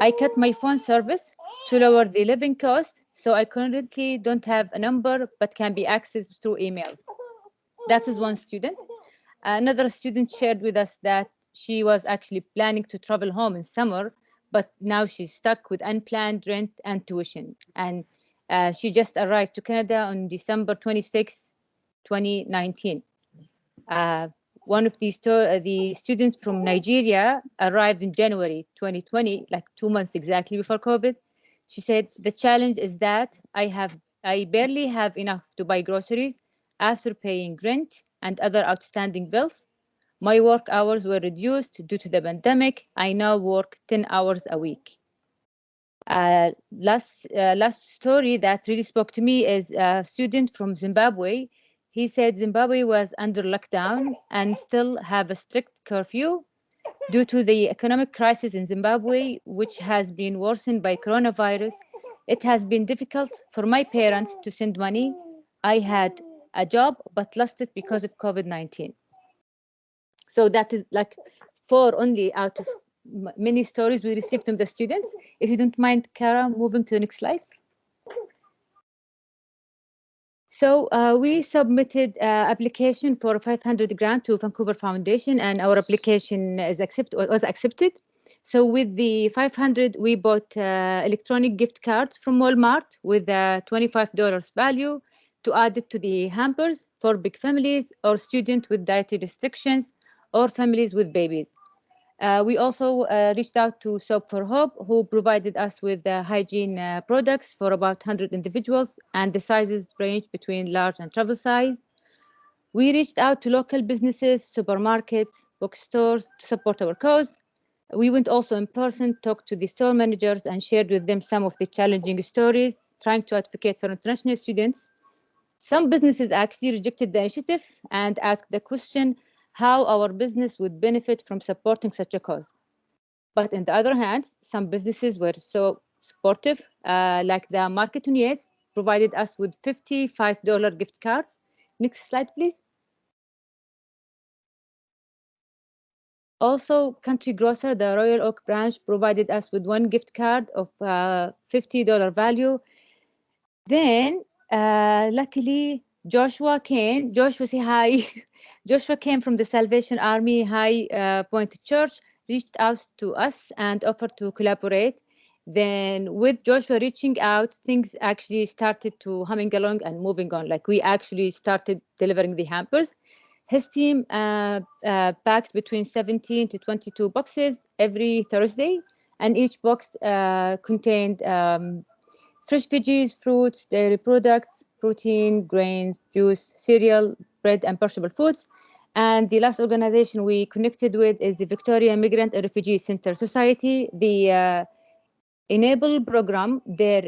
I cut my phone service to lower the living cost, so I currently don't have a number but can be accessed through emails. That is one student. Another student shared with us that she was actually planning to travel home in summer, but now she's stuck with unplanned rent and tuition. And she just arrived to Canada on December 26, 2019. One of the students from Nigeria arrived in January 2020, like 2 months exactly before COVID. She said, the challenge is that I barely have enough to buy groceries after paying rent and other outstanding bills. My work hours were reduced due to the pandemic. I now work 10 hours a week. Last story that really spoke to me is a student from Zimbabwe. He said Zimbabwe was under lockdown and still have a strict curfew due to the economic crisis in Zimbabwe, which has been worsened by coronavirus. It has been difficult for my parents to send money. I had a job but lost it because of COVID-19. So that is like 4 only out of many stories we received from the students. If you don't mind, Kara, moving to the next slide. So we submitted application for 500 grant to Vancouver Foundation, and our application was accepted. So with the 500, we bought electronic gift cards from Walmart with $25 value to add it to the hampers for big families or students with dietary restrictions or families with babies. We also reached out to Soap for Hope, who provided us with hygiene products for about 100 individuals, and the sizes range between large and travel size. We reached out to local businesses, supermarkets, bookstores to support our cause. We went also in person, talked to the store managers, and shared with them some of the challenging stories, trying to advocate for international students. Some businesses actually rejected the initiative and asked the question how our business would benefit from supporting such a cause. But on the other hand, some businesses were so supportive, like the Market on Yates provided us with $55 gift cards. Next slide, please. Also, Country Grocer, the Royal Oak branch, provided us with one gift card of $50 value. Then, luckily, Joshua came. Joshua, say hi. Joshua came from the Salvation Army High Point Church, reached out to us and offered to collaborate. Then, with Joshua reaching out, things actually started to humming along and moving on. Like we actually started delivering the hampers. His team packed between 17 to 22 boxes every Thursday, and each box contained fresh veggies, fruits, dairy products, protein, grains, juice, cereal, bread, and perishable foods. And the last organization we connected with is the Victoria Immigrant and Refugee Center Society. The Enable program, their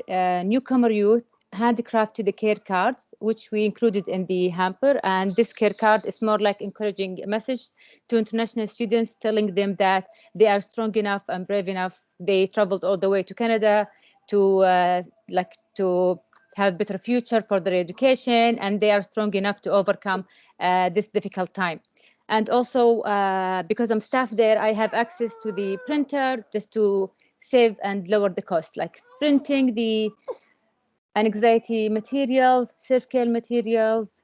Newcomer youth handcrafted the care cards, which we included in the hamper. And this care card is more like encouraging a message to international students, telling them that they are strong enough and brave enough. They traveled all the way to Canada to have better future for their education, and they are strong enough to overcome this difficult time. And also, because I'm staff there, I have access to the printer just to save and lower the cost, like printing the anxiety materials, self-care materials,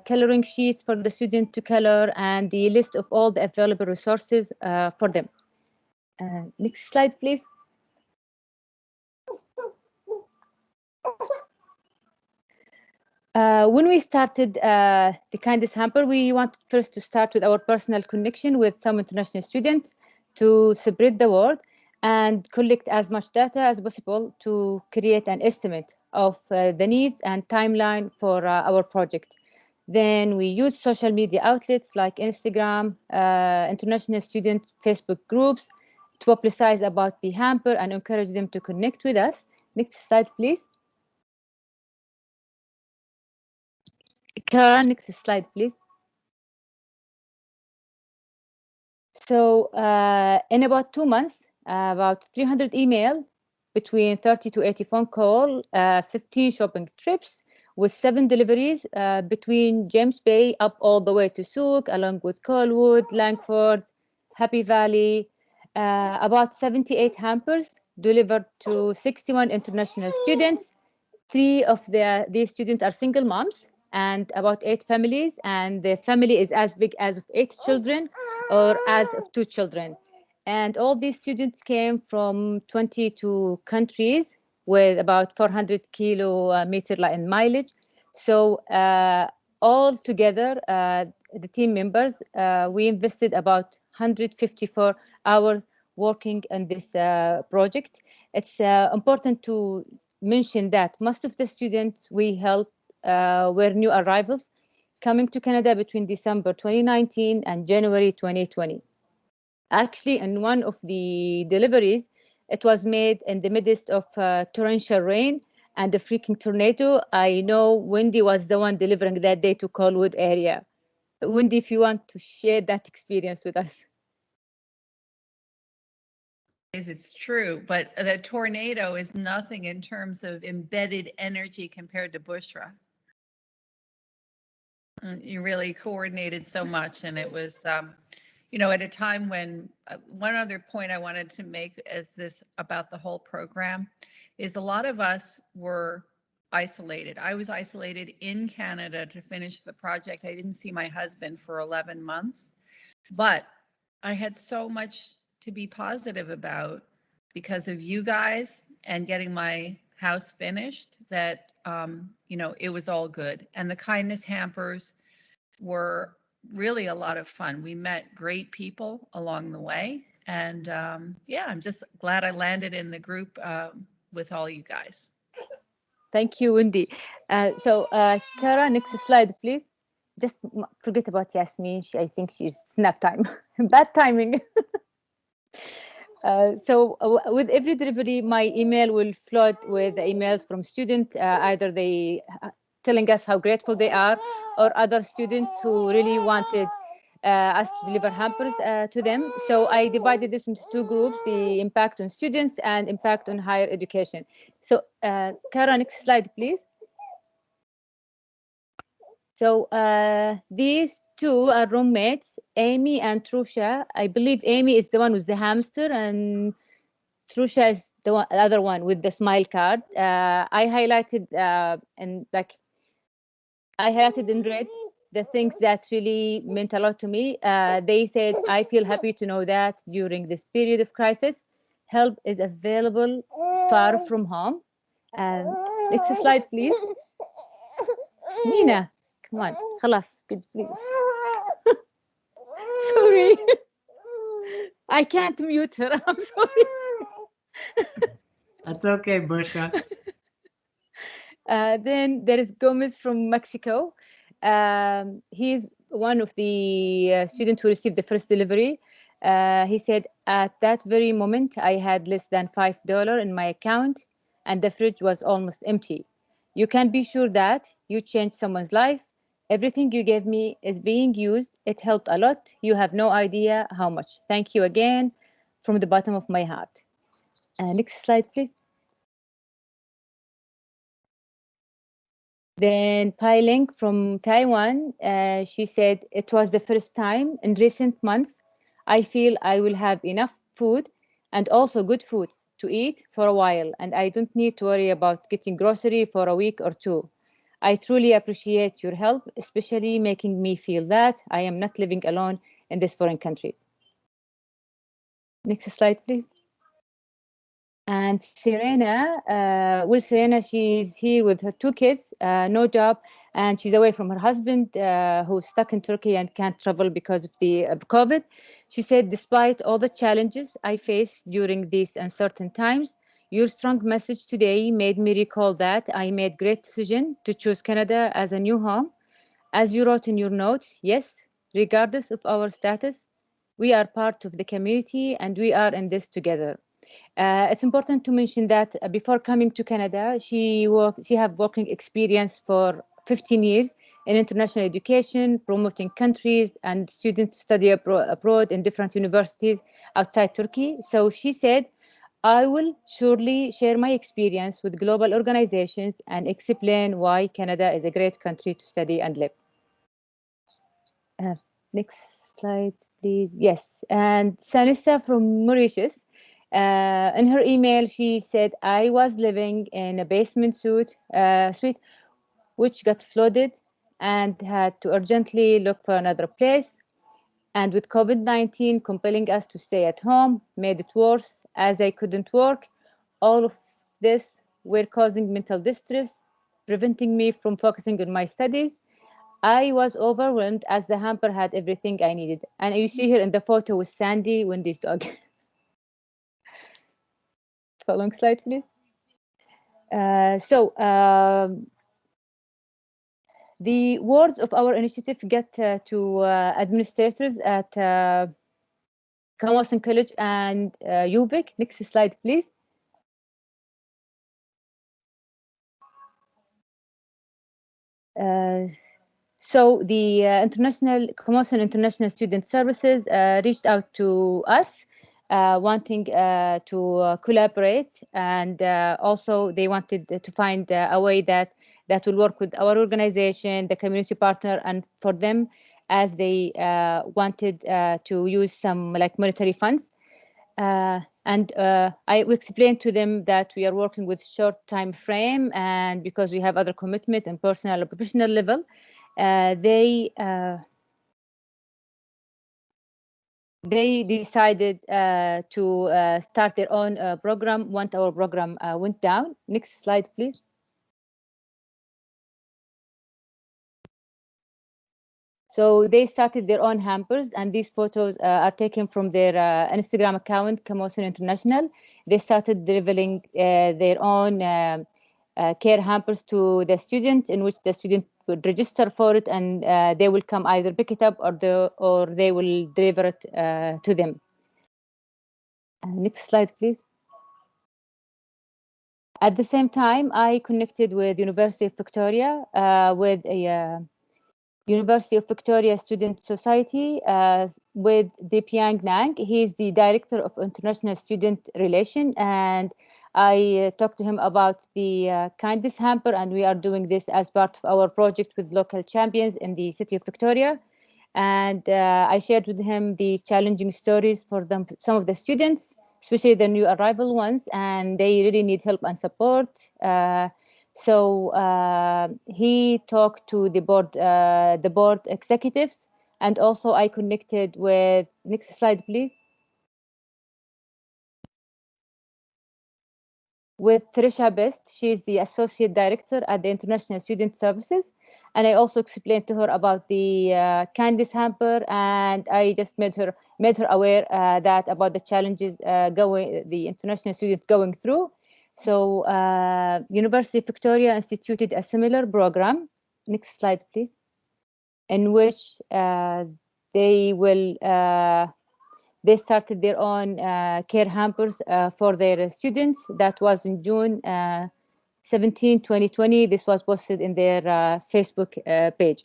coloring sheets for the student to color, and the list of all the available resources for them. Next slide, please. When we started the Kindness Hamper, we wanted first to start with our personal connection with some international students to spread the word and collect as much data as possible to create an estimate of the needs and timeline for our project. Then we used social media outlets like Instagram, international student Facebook groups to publicize about the hamper and encourage them to connect with us. Next slide, please. Kara, next slide, please. So in about 2 months, about 300 email, between 30 to 80 phone call, 15 shopping trips with 7 deliveries between James Bay up all the way to Souk, along with Colwood, Langford, Happy Valley, about 78 hampers delivered to 61 international students. 3 of these students are single moms and about 8 families, and the family is as big as 8 children or as of 2 children. And all these students came from 22 countries with about 400 kilometer in mileage. So all together, the team members, we invested about 154 hours working on this project. It's important to mention that most of the students we helped were new arrivals coming to Canada between December 2019 and January 2020. Actually, in one of the deliveries, it was made in the midst of torrential rain and a freaking tornado. I know Wendy was the one delivering that day to Colwood area. Wendy, if you want to share that experience with us. It's true, but the tornado is nothing in terms of embedded energy compared to Bushra. You really coordinated so much, and it was, you know, at a time when one other point I wanted to make is this about the whole program is a lot of us were isolated. I was isolated in Canada to finish the project. I didn't see my husband for 11 months, but I had so much to be positive about because of you guys and getting my house finished that, you know, it was all good. And the kindness hampers were really a lot of fun. We met great people along the way. And yeah, I'm just glad I landed in the group with all you guys. Thank you, Wendy. Kara, next slide, please. Just forget about Yasmin. I think she's snap time. Bad timing. With every delivery, my email will flood with emails from students, either they telling us how grateful they are, or other students who really wanted us to deliver hampers to them. So I divided this into 2 groups, the impact on students and impact on higher education. So Kara, next slide, please. So these 2 are roommates, Amy and Trusha. I believe Amy is the one with the hamster, and Trusha is the other one with the smile card. I highlighted in red the things that really meant a lot to me. They said, I feel happy to know that during this period of crisis, help is available far from home. Next slide, please. Smina, come on, خلاص, please. Sorry. I can't mute her. I'm sorry. That's okay, Bushra. Then there is Gomez from Mexico. He's one of the students who received the first delivery. He said, at that very moment, I had less than $5 in my account and the fridge was almost empty. You can be sure that you changed someone's life. Everything you gave me is being used. It helped a lot. You have no idea how much. Thank you again from the bottom of my heart. Next slide, please. Then Pai Ling from Taiwan, she said, it was the first time in recent months I feel I will have enough food and also good foods to eat for a while, and I don't need to worry about getting grocery for a week or 2. I truly appreciate your help, especially making me feel that I am not living alone in this foreign country. Next slide, please. And Serena, Serena, she's here with her 2 kids, no job, and she's away from her husband, who's stuck in Turkey and can't travel because of the COVID. She said, despite all the challenges I faced during these uncertain times, your strong message today made me recall that I made great decision to choose Canada as a new home. As you wrote in your notes, yes, regardless of our status, we are part of the community and we are in this together. It's important to mention that before coming to Canada, she have working experience for 15 years in international education, promoting countries and students to study abroad in different universities outside Turkey. So she said, I will surely share my experience with global organizations and explain why Canada is a great country to study and live. Next slide, please. Yes, and Sanissa from Mauritius. In her email, she said, I was living in a basement suite, which got flooded and had to urgently look for another place. And with COVID-19 compelling us to stay at home, made it worse as I couldn't work. All of this were causing mental distress, preventing me from focusing on my studies. I was overwhelmed as the hamper had everything I needed. And you see here in the photo with Sandy, Wendy's dog. Following slide, please. The words of our initiative get to administrators at Kamosin College and UVic. Next slide, please. So the Kamosin International Student Services reached out to us, wanting to collaborate, and also they wanted to find a way that will work with our organization, the community partner, and for them, as they wanted to use some like monetary funds. We explained to them that we are working with short time frame, and because we have other commitment and personal and professional level, they decided to start their own program once our program went down. Next slide, please. So they started their own hampers, and these photos are taken from their Instagram account, Kamosin International. They started delivering their own care hampers to the student, in which the student would register for it, and they will come either pick it up or they will deliver it to them. Next slide, please. At the same time, I connected with University of Victoria with a University of Victoria Student Society with Deepiang Nang. He's the Director of International Student Relations, and I talked to him about the Kindness Hamper, and we are doing this as part of our project with local champions in the city of Victoria. And I shared with him the challenging stories for them, some of the students, especially the new arrival ones, and they really need help and support. So he talked to the board executives, and also I connected with, next slide, please, with Trisha Best. She's the associate director at the International Student Services. And I also explained to her about the Kindness Hamper, and I just made her aware that about the challenges the international students going through. So University of Victoria instituted a similar program. Next slide, please. In which they started their own care hampers for their students. That was in June 17, 2020. This was posted in their Facebook page.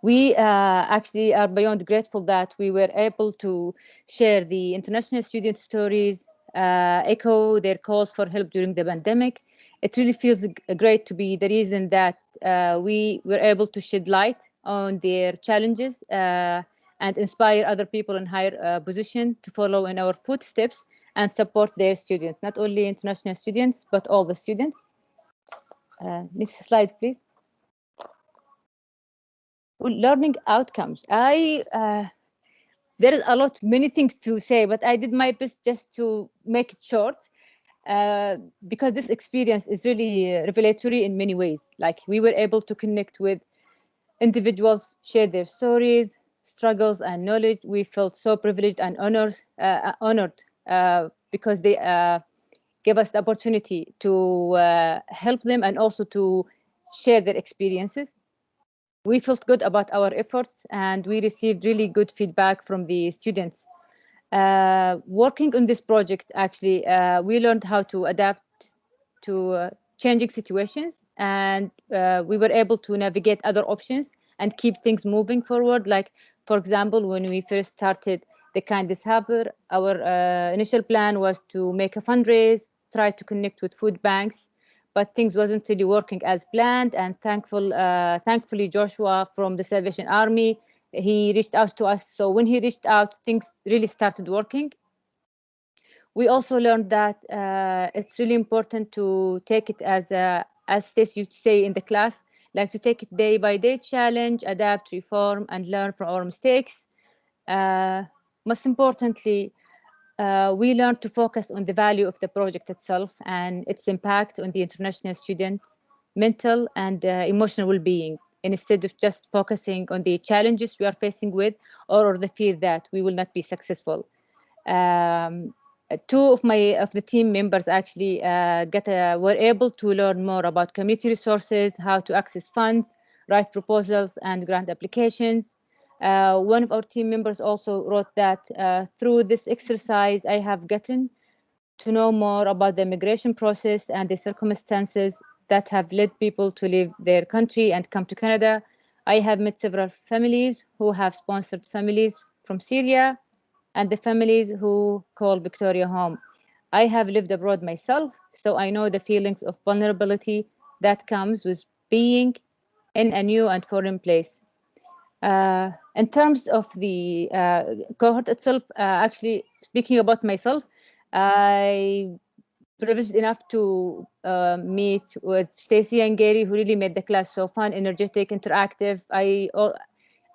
We actually are beyond grateful that we were able to share the international student stories, echo their calls for help during the pandemic. It really feels great to be the reason that we were able to shed light on their challenges and inspire other people in higher position to follow in our footsteps and support their students, not only international students, but all the students. Next slide, please. Learning outcomes. There is many things to say, but I did my best just to make it short, because this experience is really revelatory in many ways. Like, we were able to connect with individuals, share their stories, struggles, and knowledge. We felt so privileged and honored because they gave us the opportunity to help them and also to share their experiences. We felt good about our efforts, and we received really good feedback from the students. Working on this project, actually, we learned how to adapt to changing situations, and we were able to navigate other options and keep things moving forward. Like, for example, when we first started the Kindness Hamper, our initial plan was to make a fundraise, try to connect with food banks, but things wasn't really working as planned. And thankfully, Joshua from the Salvation Army, he reached out to us. So when he reached out, things really started working. We also learned that it's really important to take it as Stacey used to say in the class, like to take it day by day challenge, adapt, reform, and learn from our mistakes. Most importantly, we learned to focus on the value of the project itself and its impact on the international students' mental and emotional well-being, instead of just focusing on the challenges we are facing with or the fear that we will not be successful. Two of the team members actually were able to learn more about community resources, how to access funds, write proposals, and grant applications. One of our team members also wrote that through this exercise, I have gotten to know more about the immigration process and the circumstances that have led people to leave their country and come to Canada. I have met several families who have sponsored families from Syria and the families who call Victoria home. I have lived abroad myself, so I know the feelings of vulnerability that comes with being in a new and foreign place. In terms of the cohort itself, actually speaking about myself, I privileged enough to meet with Stacey and Gary, who really made the class so fun, energetic, interactive.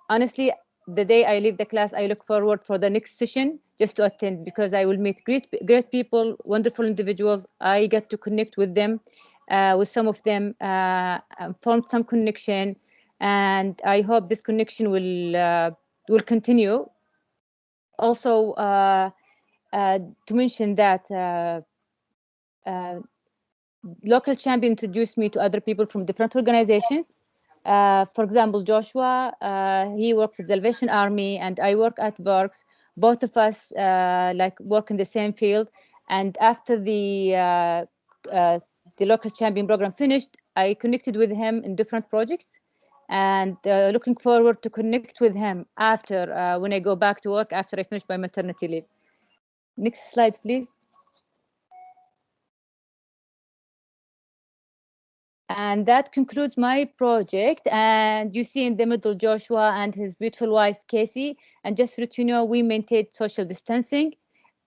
Honestly, the day I leave the class, I look forward for the next session just to attend, because I will meet great people, wonderful individuals. I get to connect with them, with some of them, form some connection, and I hope this connection will continue. Also, to mention that local champion introduced me to other people from different organizations. For example, Joshua, he works at the Salvation Army, and I work at Berks. Both of us work in the same field. And after the local champion program finished, I connected with him in different projects, and looking forward to connect with him after when I go back to work after I finish my maternity leave. Next slide, please. And that concludes my project. And you see in the middle Joshua and his beautiful wife Casey. And just so you know, we maintained social distancing,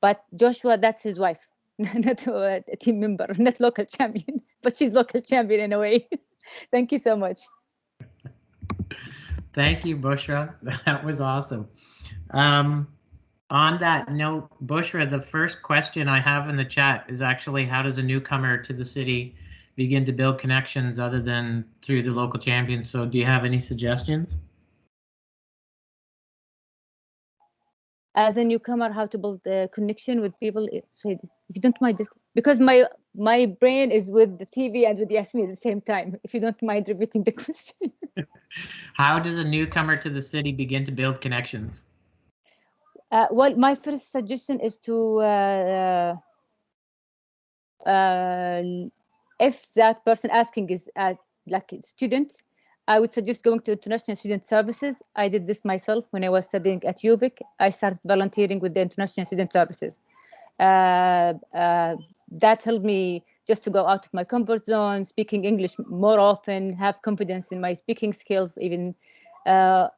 but Joshua, that's his wife, not a team member, not local champion, but she's local champion in a way. Thank you so much. Thank you, Bushra. That was awesome. On that note, Bushra, the first question I have in the chat is actually, how does a newcomer to the city begin to build connections other than through the local champions? So do you have any suggestions? As a newcomer, how to build a connection with people? So if you don't mind, just because my brain is with the TV and with Yasmin at the same time, if you don't mind repeating the question. How does a newcomer to the city begin to build connections? Well, my first suggestion is to if that person asking is like a student, I would suggest going to International Student Services. I did this myself when I was studying at UVic. I started volunteering with the International Student Services. That helped me just to go out of my comfort zone, speaking English more often, have confidence in my speaking skills. Even that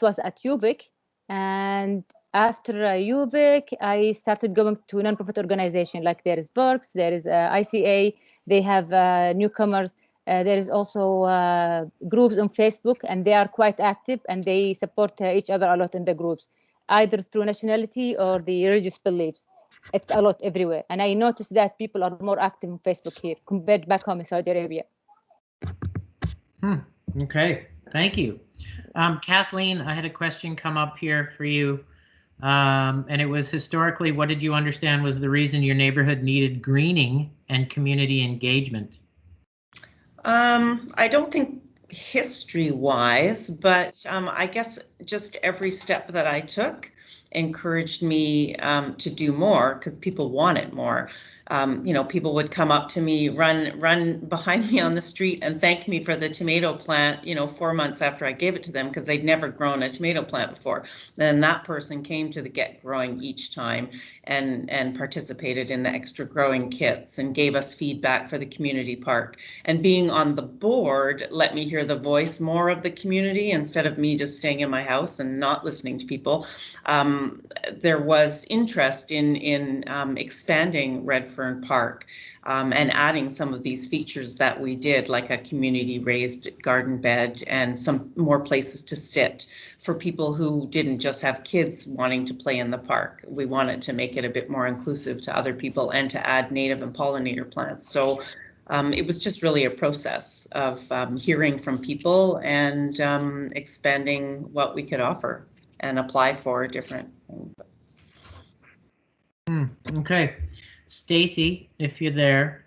was at UVic. And after UVic, I started going to nonprofit organization, like there is Berks, there is ICA, they have newcomers. There is also groups on Facebook, and they are quite active, and they support each other a lot in the groups, either through nationality or the religious beliefs. It's a lot everywhere. And I noticed that people are more active on Facebook here compared back home in Saudi Arabia. Okay, thank you. Kathleen, I had a question come up here for you. And it was, historically, what did you understand was the reason your neighborhood needed greening and community engagement? I don't think history-wise, but I guess just every step that I took encouraged me to do more, because people wanted more. You know, people would come up to me, run behind me on the street and thank me for the tomato plant, you know, 4 months after I gave it to them, because they'd never grown a tomato plant before. Then that person came to the Get Growing each time and participated in the extra growing kits and gave us feedback for the community park. And being on the board let me hear the voice more of the community instead of me just staying in my house and not listening to people. there was interest in expanding Redfern Park and adding some of these features that we did, like a community raised garden bed and some more places to sit for people who didn't just have kids wanting to play in the park. We wanted to make it a bit more inclusive to other people and to add native and pollinator plants. So it was just really a process of hearing from people and expanding what we could offer and apply for different things. Okay. Stacy, if you're there,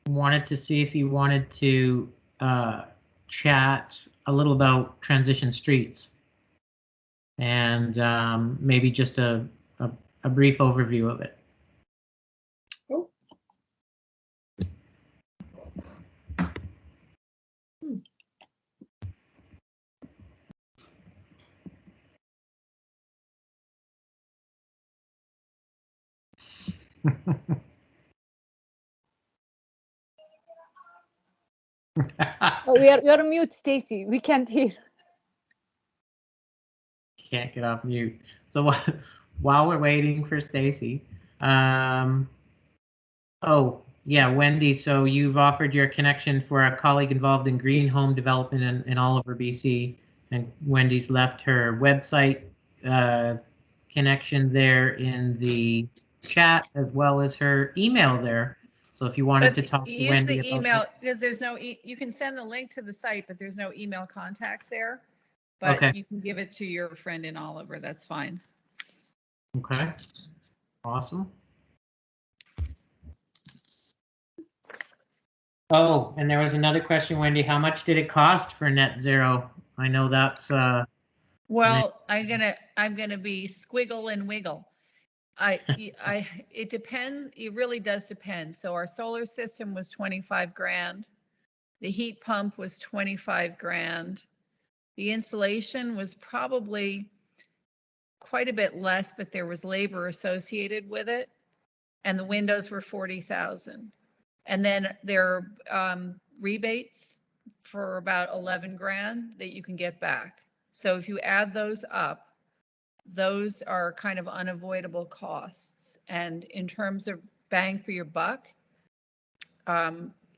wanted to see if you wanted to chat a little about transition streets and maybe just a brief overview of it. Oh. Oh, you're on mute, Stacy. We can't hear. Can't get off mute. So while we're waiting for Stacy, oh yeah, Wendy. So you've offered your connection for a colleague involved in green home development in Oliver, BC, and Wendy's left her website connection there in the chat as well as her email there. So if you wanted to talk to Use Wendy the about email that. because there's no you can send the link to the site, but there's no email contact there. But Okay. you can give it to your friend in Oliver. That's fine. Okay. Awesome. Oh, and there was another question, Wendy. How much did it cost for net zero? I know that's Well, I'm gonna be squiggle and wiggle. It depends. It really does depend. So our solar system was 25 grand. The heat pump was 25 grand. The installation was probably quite a bit less, but there was labor associated with it. And the windows were 40,000. And then there are rebates for about 11 grand that you can get back. So if you add those up, those are kind of unavoidable costs. And in terms of bang for your buck,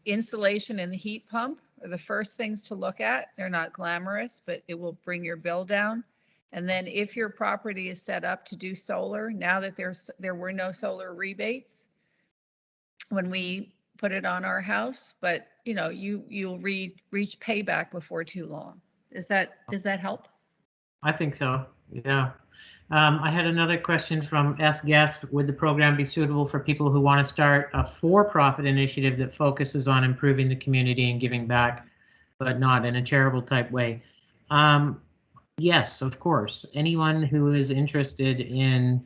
installation and the heat pump are the first things to look at. They're not glamorous, but it will bring your bill down. And then if your property is set up to do solar, now that there were no solar rebates when we put it on our house, but you know, you'll reach payback before too long. Does that help? I think so. Yeah. I had another question from S. Guest. Would the program be suitable for people who want to start a for-profit initiative that focuses on improving the community and giving back, but not in a charitable type way? Yes, of course. Anyone who is interested in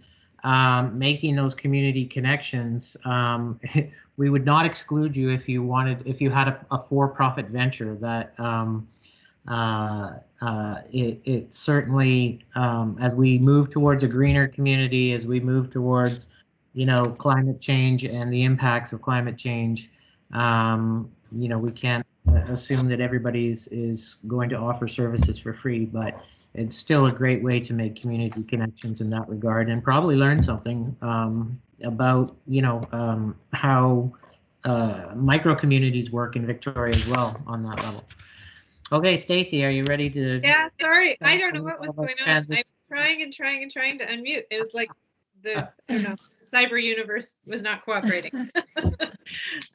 making those community connections, we would not exclude you if you had a for-profit venture that it certainly, as we move towards a greener community, as we move towards, climate change and the impacts of climate change, we can't assume that everybody is going to offer services for free, but it's still a great way to make community connections in that regard and probably learn something about, how micro communities work in Victoria as well on that level. Okay, Stacy, are you ready to? Yeah, sorry. I don't know what was going on. I was trying and trying and trying to unmute. It was like I don't know, cyber universe was not cooperating.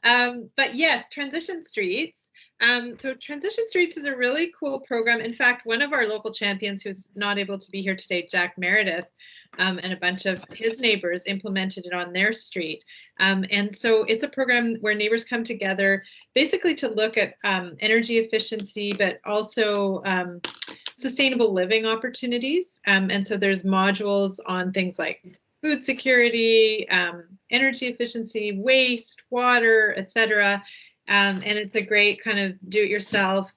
But yes, Transition Streets. So Transition Streets is a really cool program. In fact, one of our local champions who's not able to be here today, Jack Meredith, and a bunch of his neighbors implemented it on their street. And so it's a program where neighbors come together basically to look at energy efficiency, but also sustainable living opportunities. And so there's modules on things like food security, energy efficiency, waste, water, etc. And it's a great kind of do-it-yourself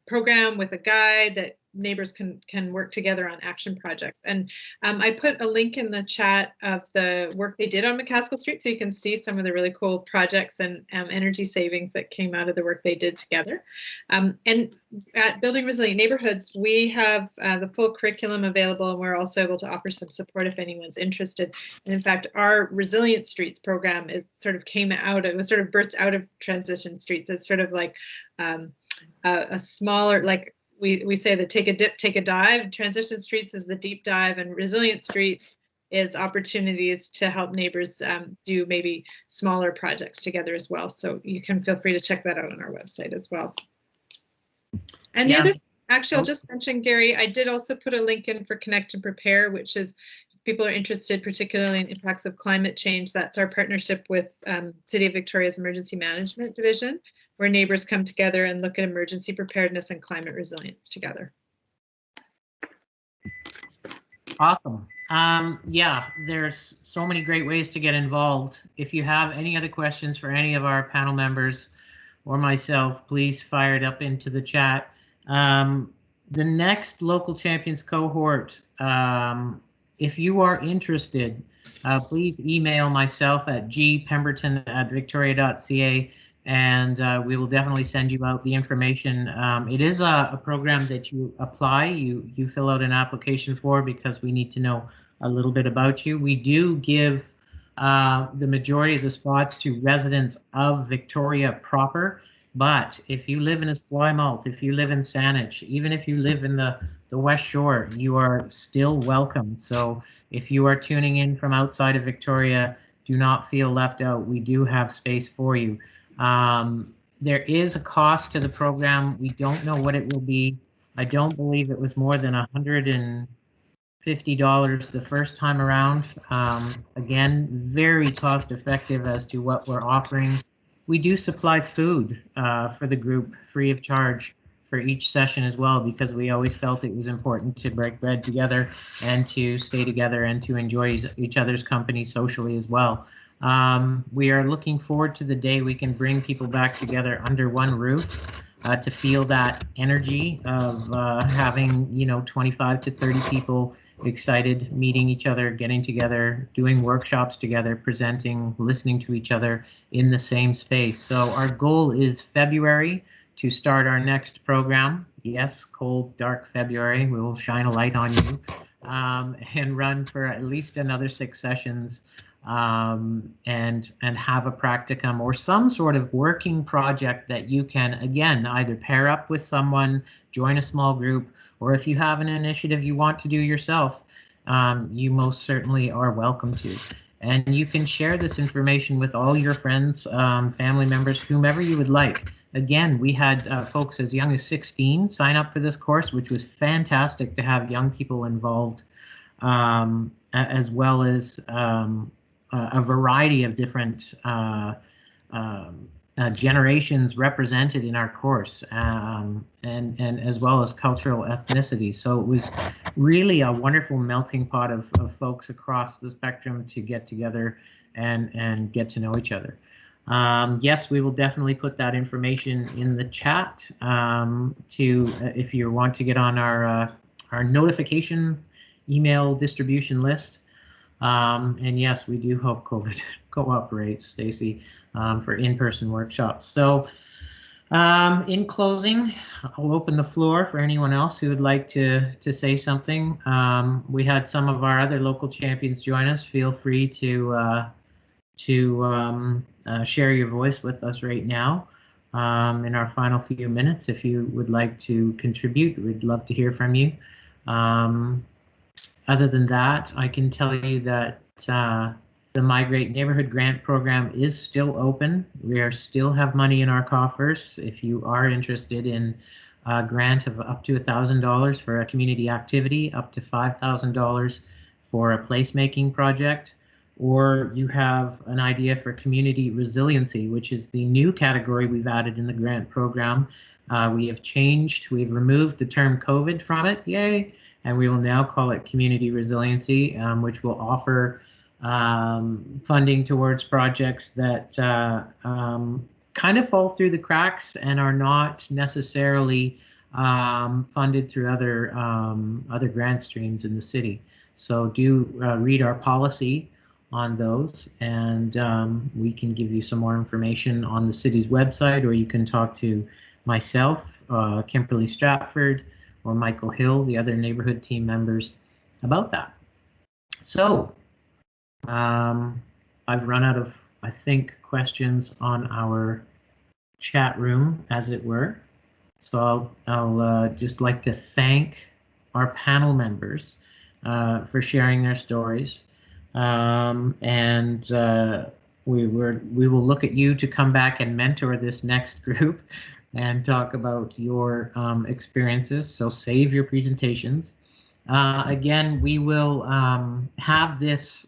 program with a guide that neighbors can work together on action projects. And I put a link in the chat of the work they did on McCaskill Street, so you can see some of the really cool projects and energy savings that came out of the work they did together. And at Building Resilient Neighborhoods, we have the full curriculum available, and we're also able to offer some support if anyone's interested. And in fact, our Resilient Streets program is sort of it was sort of birthed out of Transition Streets. It's sort of like a smaller, like we say that take a dip, take a dive. Transition Streets is the deep dive, and Resilient Streets is opportunities to help neighbors do maybe smaller projects together as well. So you can feel free to check that out on our website as well. And the other, actually, I'll just mention, Gary, I did also put a link in for Connect and Prepare, which is if people are interested, particularly in impacts of climate change. That's our partnership with City of Victoria's Emergency Management Division, where neighbors come together and look at emergency preparedness and climate resilience together. Awesome. Yeah, there's so many great ways to get involved. If you have any other questions for any of our panel members or myself, please fire it up into the chat. The next Local Champions cohort, if you are interested, please email myself at gpemberton@victoria.ca, and we will definitely send you out the information. It is a program that you apply, you fill out an application for, because we need to know a little bit about you. We do give the majority of the spots to residents of Victoria proper, but if you live in Esquimalt, if you live in Saanich, even if you live in the West Shore, you are still welcome. So if you are tuning in from outside of Victoria, do not feel left out. We do have space for you. There is a cost to the program. We don't know what it will be. I don't believe it was more than $150 the first time around. Again, very cost effective as to what we're offering. We do supply food for the group free of charge for each session as well, because we always felt it was important to break bread together and to stay together and to enjoy each other's company socially as well. We are looking forward to the day we can bring people back together under one roof to feel that energy of having, 25 to 30 people excited, meeting each other, getting together, doing workshops together, presenting, listening to each other in the same space. So our goal is February to start our next program. Yes, cold, dark February. We will shine a light on you and run for at least another 6 sessions. And have a practicum or some sort of working project that you can, again, either pair up with someone, join a small group, or if you have an initiative you want to do yourself, you most certainly are welcome to. And you can share this information with all your friends, family members, whomever you would like. Again, we had folks as young as 16 sign up for this course, which was fantastic to have young people involved, as well as a variety of different generations represented in our course, and as well as cultural ethnicity. So it was really a wonderful melting pot of folks across the spectrum to get together and get to know each other. Yes, we will definitely put that information in the chat if you want to get on our notification email distribution list. And yes, we do hope COVID cooperates, Stacy, for in-person workshops. So in closing, I'll open the floor for anyone else who would like to say something. We had some of our other local champions join us. Feel free to share your voice with us right now in our final few minutes. If you would like to contribute, we'd love to hear from you. Other than that, I can tell you that the Migrate Neighborhood Grant Program is still open. We still have money in our coffers. If you are interested in a grant of up to $1,000 for a community activity, up to $5,000 for a placemaking project, or you have an idea for community resiliency, which is the new category we've added in the grant program. We have changed, we've removed the term COVID from it, yay, and we will now call it community resiliency, which will offer funding towards projects that kind of fall through the cracks and are not necessarily funded through other grant streams in the city. So do read our policy on those, and we can give you some more information on the city's website, or you can talk to myself, Kimberly Stratford, or Michael Hill, the other neighborhood team members, about that. So I've run out of, I think, questions on our chat room, as it were. So I'll just like to thank our panel members for sharing their stories. And we will look at you to come back and mentor this next group and talk about your experiences. So save your presentations. Again, we will have this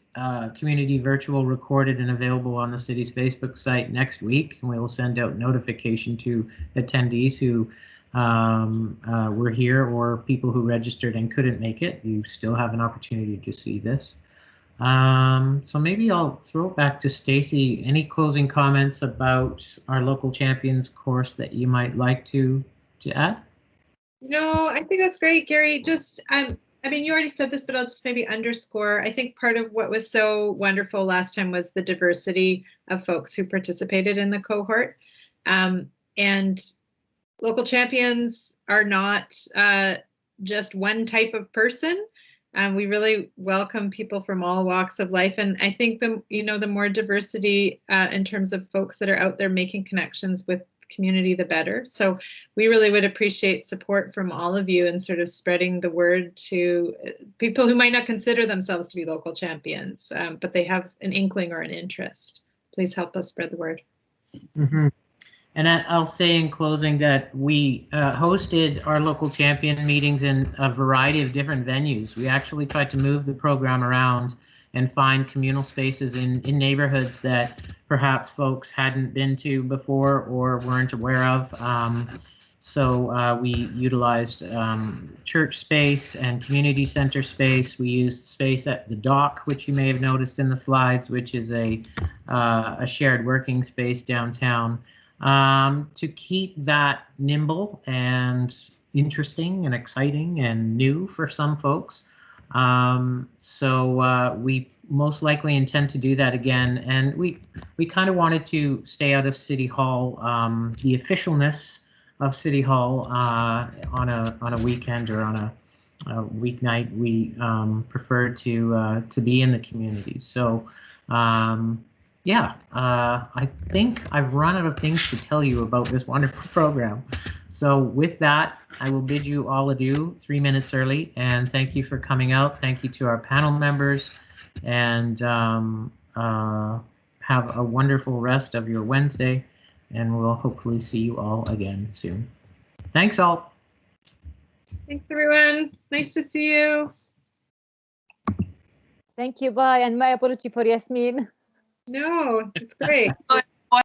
community virtual recorded and available on the city's Facebook site next week, and we will send out notification to attendees who were here, or people who registered and couldn't make it. You still have an opportunity to see this. So maybe I'll throw it back to Stacy. Any closing comments about our local champions course that you might like to add? No, I think that's great, Gary. Just I mean, you already said this, but I'll just maybe underscore. I think part of what was so wonderful last time was the diversity of folks who participated in the cohort. And local champions are not just one type of person. We really welcome people from all walks of life. And I think the more diversity in terms of folks that are out there making connections with community, the better. So we really would appreciate support from all of you in sort of spreading the word to people who might not consider themselves to be local champions, but they have an inkling or an interest. Please help us spread the word. Mm-hmm. And I'll say in closing that we hosted our local champion meetings in a variety of different venues. We actually tried to move the program around and find communal spaces in neighborhoods that perhaps folks hadn't been to before or weren't aware of. So we utilized church space and community center space. We used space at the dock, which you may have noticed in the slides, which is a shared working space downtown, to keep that nimble and interesting and exciting and new for some folks. So we most likely intend to do that again, and we kind of wanted to stay out of City Hall, the officialness of City Hall on a weekend or on a weeknight. We prefer to be in the community. So yeah, I think I've run out of things to tell you about this wonderful program. So with that, I will bid you all adieu 3 minutes early, and thank you for coming out. Thank you to our panel members, and have a wonderful rest of your Wednesday, and we'll hopefully see you all again soon. Thanks all. Thanks, everyone. Nice to see you. Thank you. Bye. And my apology for Yasmin. No, it's great.